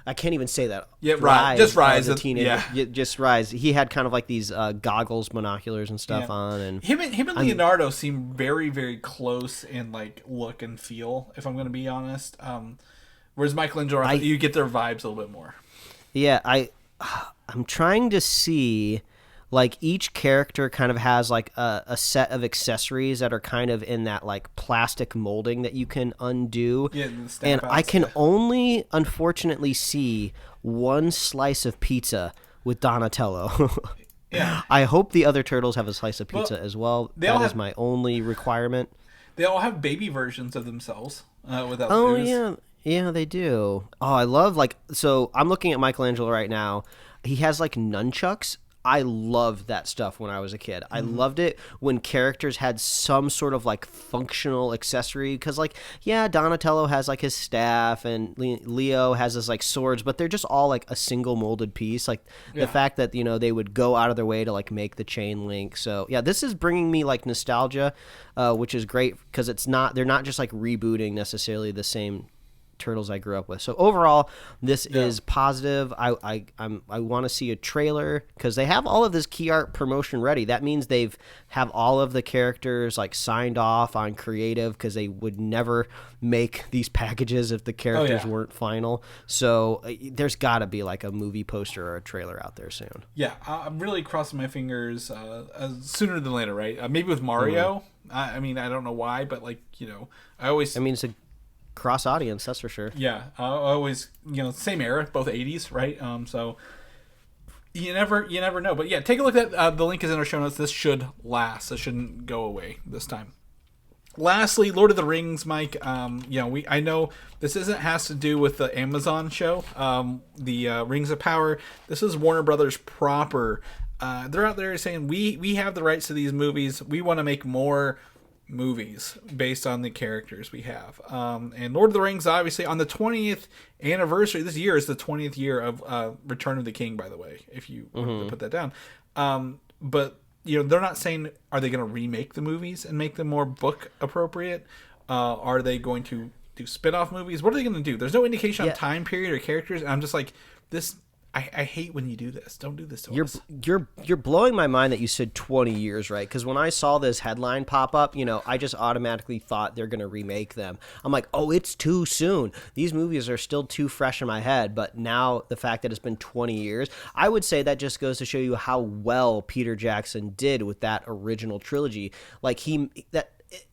I can't even say that. Yeah, just Rise. Just Rise. He had kind of like these goggles, monoculars, and stuff on, and him and Leonardo seem very, very close in like look and feel. If I'm going to be honest, whereas Michelangelo, you get their vibes a little bit more. Yeah, I'm trying to see. Like, each character kind of has, like, a set of accessories that are kind of in that, like, plastic molding that you can undo. Yeah, and I can only, unfortunately, see one slice of pizza with Donatello. Yeah. I hope the other turtles have a slice of pizza as well. That is my only requirement. They all have baby versions of themselves without yeah. Yeah, they do. Oh, I love, like, so I'm looking at Michelangelo right now. He has, like, nunchucks. I loved that stuff when I was a kid. I loved it when characters had some sort of like functional accessory because like, yeah, Donatello has like his staff and Leo has his like swords, but they're just all like a single molded piece. Like the fact that, you know, they would go out of their way to like make the chain link. So yeah, this is bringing me like nostalgia, which is great because they're not just like rebooting necessarily the same turtles I grew up with. So overall, this is positive. I want to see a trailer because they have all of this key art promotion ready. That means they've have all of the characters like signed off on creative because they would never make these packages if the characters weren't final. So there's got to be like a movie poster or a trailer out there soon. Yeah, I'm really crossing my fingers sooner than later, right? Maybe with Mario. I mean, I don't know why, but like, you know, I mean, it's a cross audience, that's for sure. Yeah, I always, you know, same era, both 80s, right? So you never know. But yeah, take a look at the link is in our show notes. This should last. This shouldn't go away this time. Lastly, Lord of the Rings, Mike. You know, I know this has to do with the Amazon show, the Rings of Power. This is Warner Brothers proper. They're out there saying we have the rights to these movies. We want to make more movies based on the characters we have. And Lord of the Rings, obviously, on the 20th anniversary, this year is the 20th year of Return of the King, by the way, if you want to put that down. But, you know, they're not saying, are they going to remake the movies and make them more book appropriate? Are they going to do spin-off movies? What are they going to do? There's no indication on time period or characters, and I'm just like, this... I hate when you do this. Don't do this to us. You're blowing my mind that you said 20 years, right? Because when I saw this headline pop up, you know, I just automatically thought they're going to remake them. I'm like, oh, it's too soon. These movies are still too fresh in my head. But now the fact that it's been 20 years, I would say that just goes to show you how well Peter Jackson did with that original trilogy. Like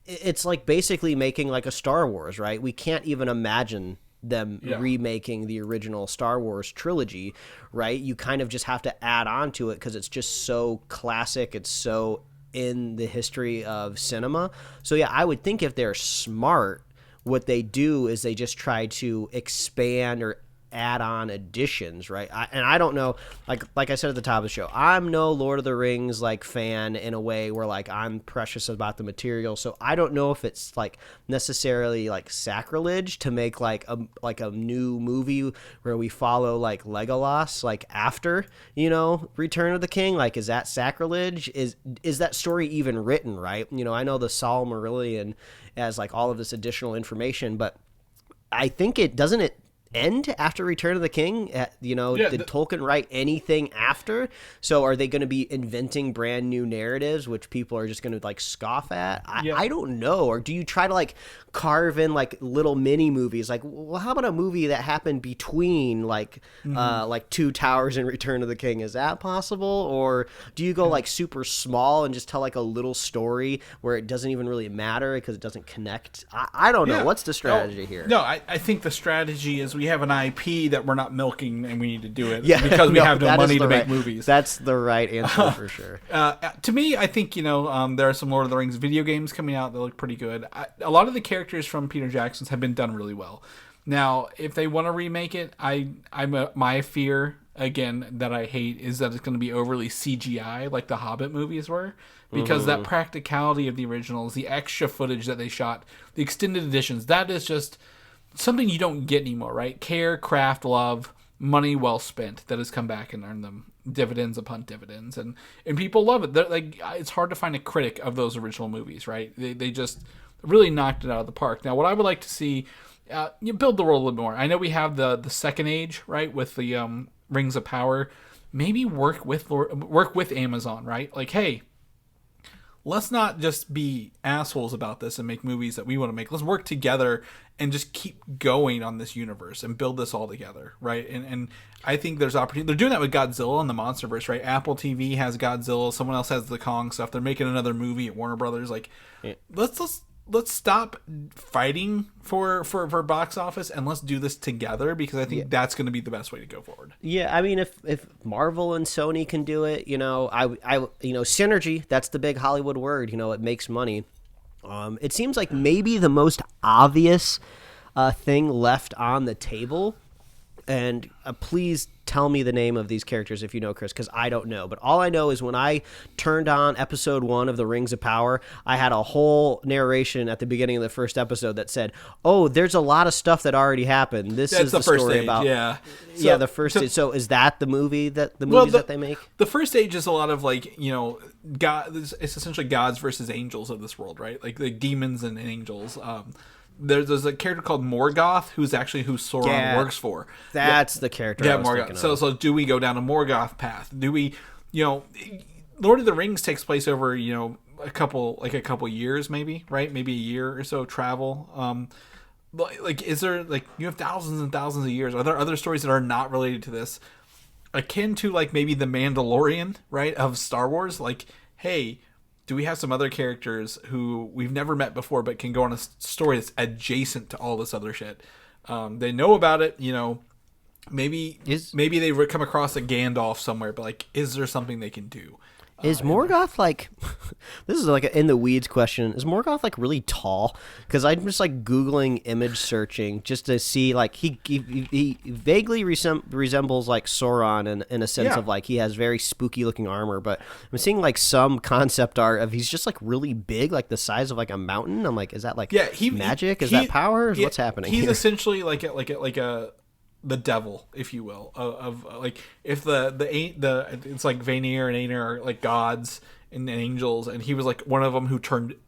it's like basically making like a Star Wars, right? We can't even imagine them remaking the original Star Wars trilogy, right? You kind of just have to add on to it because it's just so classic. It's so in the history of cinema. So yeah, I would think if they're smart, what they do is they just try to expand or add-on additions, right? I don't know, like I said at the top of the show, I'm no Lord of the Rings like fan in a way where like I'm precious about the material, so I don't know if it's like necessarily like sacrilege to make like a new movie where we follow like Legolas like after, you know, Return of the King. Like, is that sacrilege? Is that story even written, right? You know, I know the Silmarillion has like all of this additional information, but I think it end after Return of the King? You know, did Tolkien write anything after? So are they going to be inventing brand new narratives which people are just going to like scoff at? I don't know. Or do you try to like carve in like little mini movies? Like, well, how about a movie that happened between like Two Towers and Return of the King? Is that possible? Or do you go like super small and just tell like a little story where it doesn't even really matter because it doesn't connect? I don't know. What's the strategy here? No, I think the strategy is we have an IP that we're not milking and we need to do it because we have no money to make movies. That's the right answer for sure. To me, I think, you know, there are some Lord of the Rings video games coming out that look pretty good. A lot of the characters from Peter Jackson's have been done really well. Now, if they want to remake it, my fear, again, that I hate is that it's going to be overly CGI like the Hobbit movies were. Because that practicality of the originals, the extra footage that they shot, the extended editions, that is just something you don't get anymore, right? Care, craft, love, money well spent that has come back and earned them dividends upon dividends, and people love it. They're, like, it's hard to find a critic of those original movies, right? They just really knocked it out of the park. Now, what I would like to see, you build the world a little bit more. I know we have the Second Age, right, with the Rings of Power. Maybe work with Amazon, right? Like, hey, let's not just be assholes about this and make movies that we want to make. Let's work together and just keep going on this universe and build this all together, right? And I think there's opportunity. They're doing that with Godzilla and the MonsterVerse, right? Apple TV has Godzilla. Someone else has the Kong stuff. They're making another movie at Warner Brothers. Like, let's stop fighting for box office and let's do this together, because I think that's going to be the best way to go forward. Yeah, I mean, if Marvel and Sony can do it, I synergy, that's the big Hollywood word, it makes money. It seems like maybe the most obvious thing left on the table, and please tell me the name of these characters if you know, Chris, because I don't know. But all I know is when I turned on episode 1 of The Rings of Power, I had a whole narration at the beginning of the first episode that said, "Oh, there's a lot of stuff that already happened. This is the first story stage, about." Yeah, the first stage. So is that the movie that they make? The first stage is a lot of, like, God. It's essentially gods versus angels of this world, right? Like demons and angels. There's a character called Morgoth who's actually who Sauron works for. That's the character. Yeah, I was Morgoth. thinking of. So do we go down a Morgoth path? Do we, Lord of the Rings takes place over a couple years, maybe, right? Maybe a year or so travel. Like, is there, like, you have thousands and thousands of years? Are there other stories that are not related to this, akin to, like, maybe the Mandalorian, right, of Star Wars? Like, hey, do we have some other characters who we've never met before but can go on a story that's adjacent to all this other shit? They know about it, maybe they come across a Gandalf somewhere, but, like, is there something they can do? Is Morgoth, like, this is like an in the weeds question, is Morgoth, like, really tall? Because I'm just, like, Googling image searching just to see, like, he vaguely resembles, like, Sauron in a sense of, like, he has very spooky looking armor, but I'm seeing, like, some concept art of he's just, like, really big, like the size of, like, a mountain. I'm like, is that, like, magic? Is that power? What's happening He's here? essentially like the devil, if you will, of like, if the it's like Vanir and Aenir are like gods and angels, and he was like one of them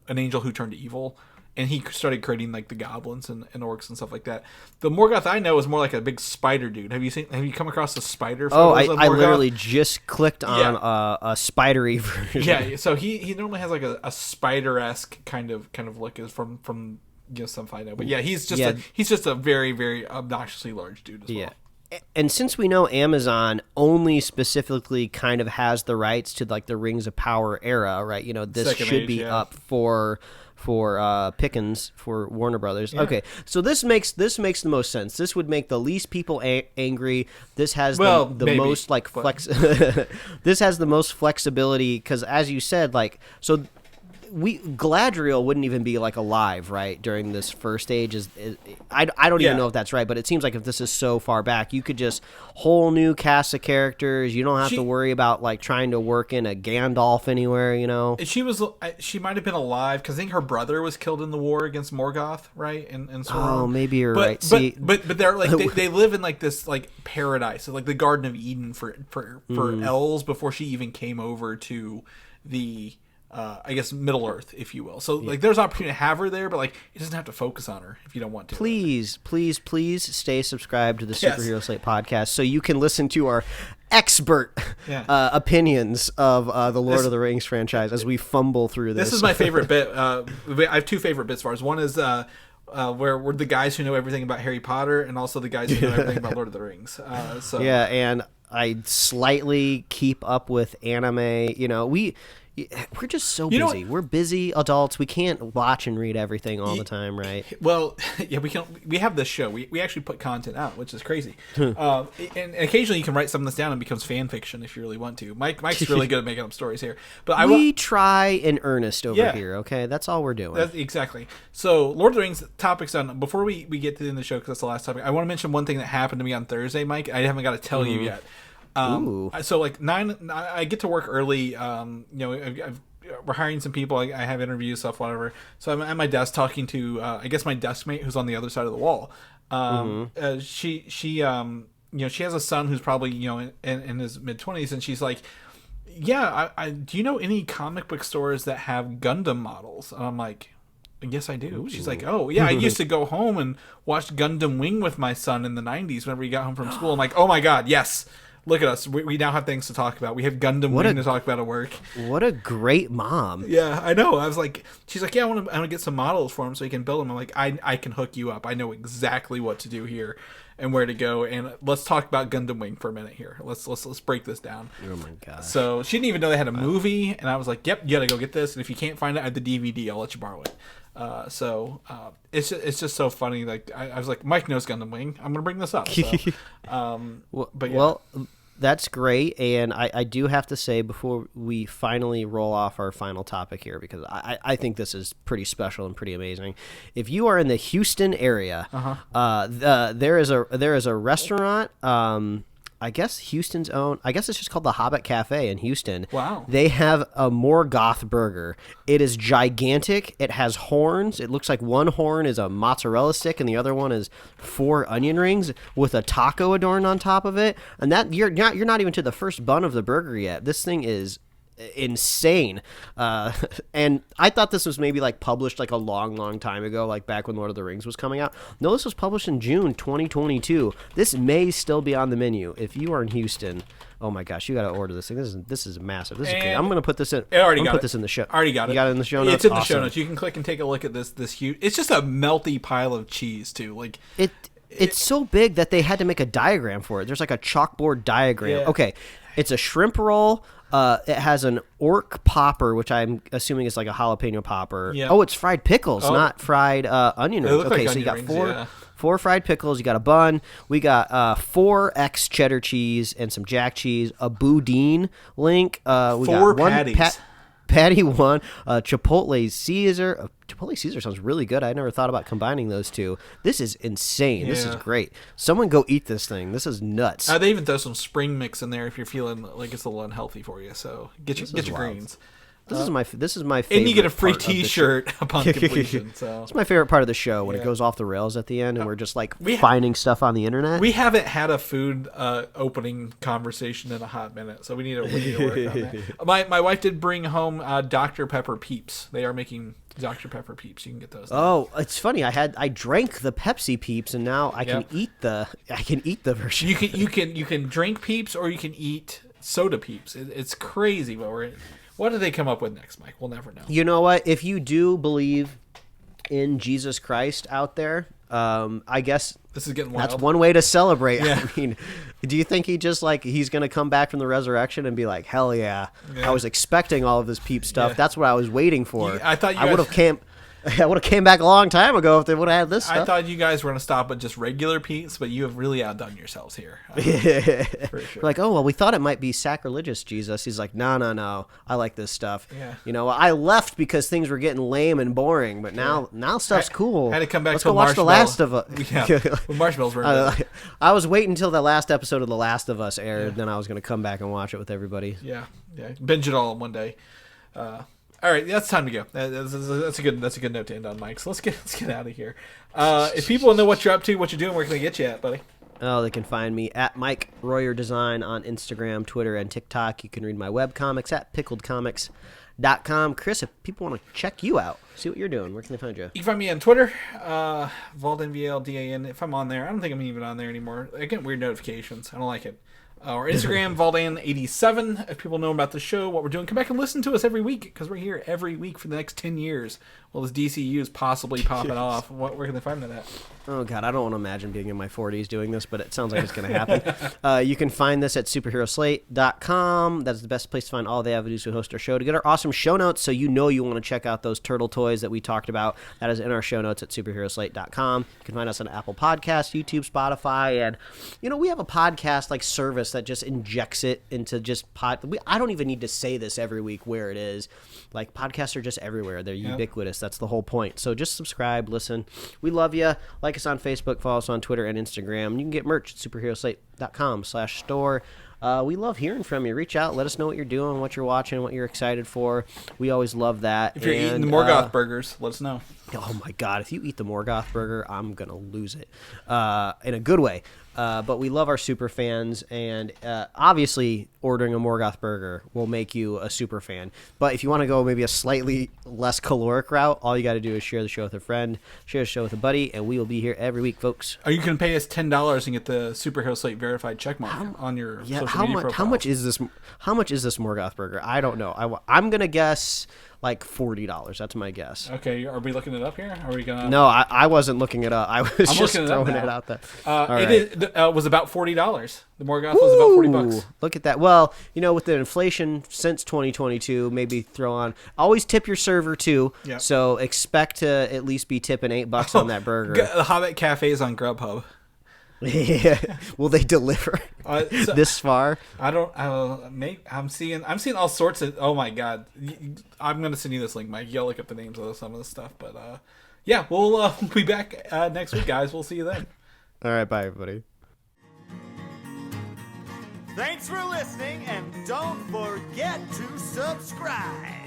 an angel who turned evil, and he started creating, like, the goblins and orcs and stuff like that. The Morgoth I know is more like a big spider dude. Have you come across the spider photos of Morgoth? I literally just clicked on a spidery version. Yeah, so he normally has like a spider-esque kind of look, is from some find out, but he's just a very, very obnoxiously large dude as well. And since we know Amazon only specifically kind of has the rights to, like, the Rings of Power era, right? This Second should Age, be up for Pickens for Warner Brothers. Yeah. Okay, so this makes the most sense. This would make the least people angry. This has the most, like, flex. This has the most flexibility because, as you said, like, so. Galadriel wouldn't even be, like, alive, right, during this first stage. I don't even know if that's right, but it seems like if this is so far back, you could just whole new cast of characters. You don't have to worry about, like, trying to work in a Gandalf anywhere, She might have been alive because I think her brother was killed in the war against Morgoth, right? And Sauron. Oh, maybe you're right. But they're like they live in, like, this, like, paradise, so, like, the Garden of Eden for elves before she even came over to the I guess Middle Earth, if you will. So, like, there's opportunity to have her there, but, like, it doesn't have to focus on her if you don't want to. Please stay subscribed to the Superhero Slate podcast so you can listen to our expert opinions of the Lord of the Rings franchise as we fumble through this. This is my favorite bit. I have two favorite bits. As far as one is where we're the guys who know everything about Harry Potter, and also the guys who know everything about Lord of the Rings. And I slightly keep up with anime. We're just so busy. We're busy adults. We can't watch and read everything all the time, right? Well, we can. We have this show. We actually put content out, which is crazy. And occasionally you can write some of this down and it becomes fan fiction if you really want to. Mike's really good at making up stories here. But we try in earnest over here, okay? That's all we're doing. Exactly. So, Lord of the Rings topics done. Before we get to the end of the show, because that's the last topic, I want to mention one thing that happened to me on Thursday, Mike. I haven't got to tell you yet. So, like, 9, I get to work early. We're hiring some people. I have interviews, stuff, whatever. So I'm at my desk talking to, I guess, my desk mate who's on the other side of the wall. She she has a son who's probably, in his mid-20s, and she's like, yeah, I do you know any comic book stores that have Gundam models? And I'm like, yes, I do. Ooh. She's like, oh, yeah, I used to go home and watch Gundam Wing with my son in the 90s whenever he got home from school. I'm like, oh, my God, yes. Look at us. We now have things to talk about. We have Gundam Wing to talk about at work. What a great mom. Yeah, I know. I was like, she's like, yeah, I want to get some models for him so he can build them. I'm like, I can hook you up. I know exactly what to do here and where to go. And let's talk about Gundam Wing for a minute here. Let's break this down. Oh my god. So she didn't even know they had a movie, and I was like, yep, you gotta go get this. And if you can't find it, I have the DVD. I'll let you borrow it. It's just so funny. Like I was like, Mike knows Gundam Wing. I'm gonna bring this up. So, but yeah. Well, that's great, and I do have to say before we finally roll off our final topic here, because I think this is pretty special and pretty amazing. If you are in the Houston area, there is a restaurant. I guess Houston's own. I guess it's just called the Hobbit Cafe in Houston. Wow. They have a Morgoth burger. It is gigantic. It has horns. It looks like one horn is a mozzarella stick and the other one is 4 onion rings with a taco adorned on top of it. And that you're not even to the first bun of the burger yet. This thing is insane. And I thought this was maybe like published like a long time ago, like back when Lord of the Rings was coming out. No, this was published in June 2022. This may still be on the menu. If you are in Houston, oh my gosh, you got to order this thing. This is massive. This is great. I'm going to put this in. This in the show. Already got it. You got it in the show notes? It's in the show notes. You can click and take a look at this huge. It's just a melty pile of cheese too. Like it's so big that they had to make a diagram for it. There's like a chalkboard diagram. Yeah. Okay, it's a shrimp roll. It has an orc popper, which I'm assuming is like a jalapeno popper. Yeah. Oh, it's fried pickles, not fried onion rings. Okay, so you got four fried pickles. You got a bun. We got 4 X cheddar cheese and some jack cheese. A boudin link. We 4 got one patties. Patty 1, Chipotle Caesar. Chipotle Caesar sounds really good. I never thought about combining those two. This is insane. This is great. Someone go eat this thing. This is nuts. They even throw some spring mix in there if you're feeling like it's a little unhealthy for you. So get your greens. This is my favorite. And you get a free T-shirt upon completion. So it's my favorite part of the show when it goes off the rails at the end, and we're just like finding stuff on the internet. We haven't had a food opening conversation in a hot minute, so we need to work on that. My wife did bring home Dr. Pepper Peeps. They are making Dr. Pepper Peeps. You can get those. Oh, it's funny. I drank the Pepsi Peeps, and now I can eat the version. You can drink Peeps, or you can eat soda Peeps. It's crazy, but what do they come up with next, Mike? We'll never know. You know what? If you do believe in Jesus Christ out there, I guess this is getting wild. That's one way to celebrate. Yeah. I mean, do you think he's going to come back from the resurrection and be like, hell yeah, I was expecting all of this Peep stuff. Yeah. That's what I was waiting for. I thought I would have came back a long time ago if they would have had this stuff. I thought you guys were going to stop at just regular Peeps, but you have really outdone yourselves here. For sure. Like, oh, well, we thought it might be sacrilegious, Jesus. He's like, no. I like this stuff. Yeah. You know, I left because things were getting lame and boring, but now stuff's cool. I had to come back Let's to go watch The Last of Us. Yeah, when Marshmallows were in I was waiting until the last episode of The Last of Us aired, then I was going to come back and watch it with everybody. Yeah. Binge it all in one day. All right, that's time to go. That's a good note to end on, Mike. So let's get out of here. If people know what you're up to, what you're doing, where can they get you at, buddy? Oh, they can find me at Mike Royer Design on Instagram, Twitter, and TikTok. You can read my webcomics at pickledcomics.com. Chris, if people want to check you out, see what you're doing, where can they find you? You can find me on Twitter, Valdan, VLDAN. If I'm on there, I don't think I'm even on there anymore. I get weird notifications. I don't like it. Or Instagram, Valdan87. If people know about the show, what we're doing, come back and listen to us every week, because we're here every week for the next 10 years. Well, this DCEU is possibly popping off. Where can they find that at? Oh, God, I don't want to imagine being in my 40s doing this, but it sounds like it's going to happen. You can find this at superheroslate.com. That's the best place to find all the avenues to host our show. To get our awesome show notes, so you want to check out those turtle toys that we talked about, that is in our show notes at superheroslate.com. You can find us on Apple Podcasts, YouTube, Spotify, and, we have a podcast like service that just injects it into just I don't even need to say this every week where it is. Like, podcasts are just everywhere. They're ubiquitous. That's the whole point. So just subscribe, listen. We love you. Like us on Facebook, follow us on Twitter and Instagram. You can get merch at superheroslate.com/store. We love hearing from you. Reach out. Let us know what you're doing, what you're watching, what you're excited for. We always love that. If you're eating the Morgoth burgers, let us know. Oh my God! If you eat the Morgoth burger, I'm gonna lose it in a good way. But we love our super fans, and obviously ordering a Morgoth burger will make you a super fan. But if you want to go maybe a slightly less caloric route, all you got to do is share the show with a friend, share the show with a buddy, and we will be here every week, folks. Or you can pay us $10 and get the Superhero Slate verified checkmark on your social media profile. How much is this? How much is this Morgoth burger? I don't know. I'm gonna guess like $40. That's my guess. Okay, are we looking it up here? Are we gonna? No, I wasn't looking it up. I was just throwing it out there. It was about $40. The Morgoth was about $40. Look at that. Well, with the inflation since 2022, maybe throw on. Always tip your server too. Yep. So expect to at least be tipping $8 on that burger. The Hobbit Cafe's on Grubhub. Yeah. Will they deliver this far? I don't. I'm seeing all sorts of. Oh my God! I'm gonna send you this link, Mike. You'll look up the names of some of this stuff. But yeah, we'll be back next week, guys. We'll see you then. All right, bye, everybody. Thanks for listening, and don't forget to subscribe.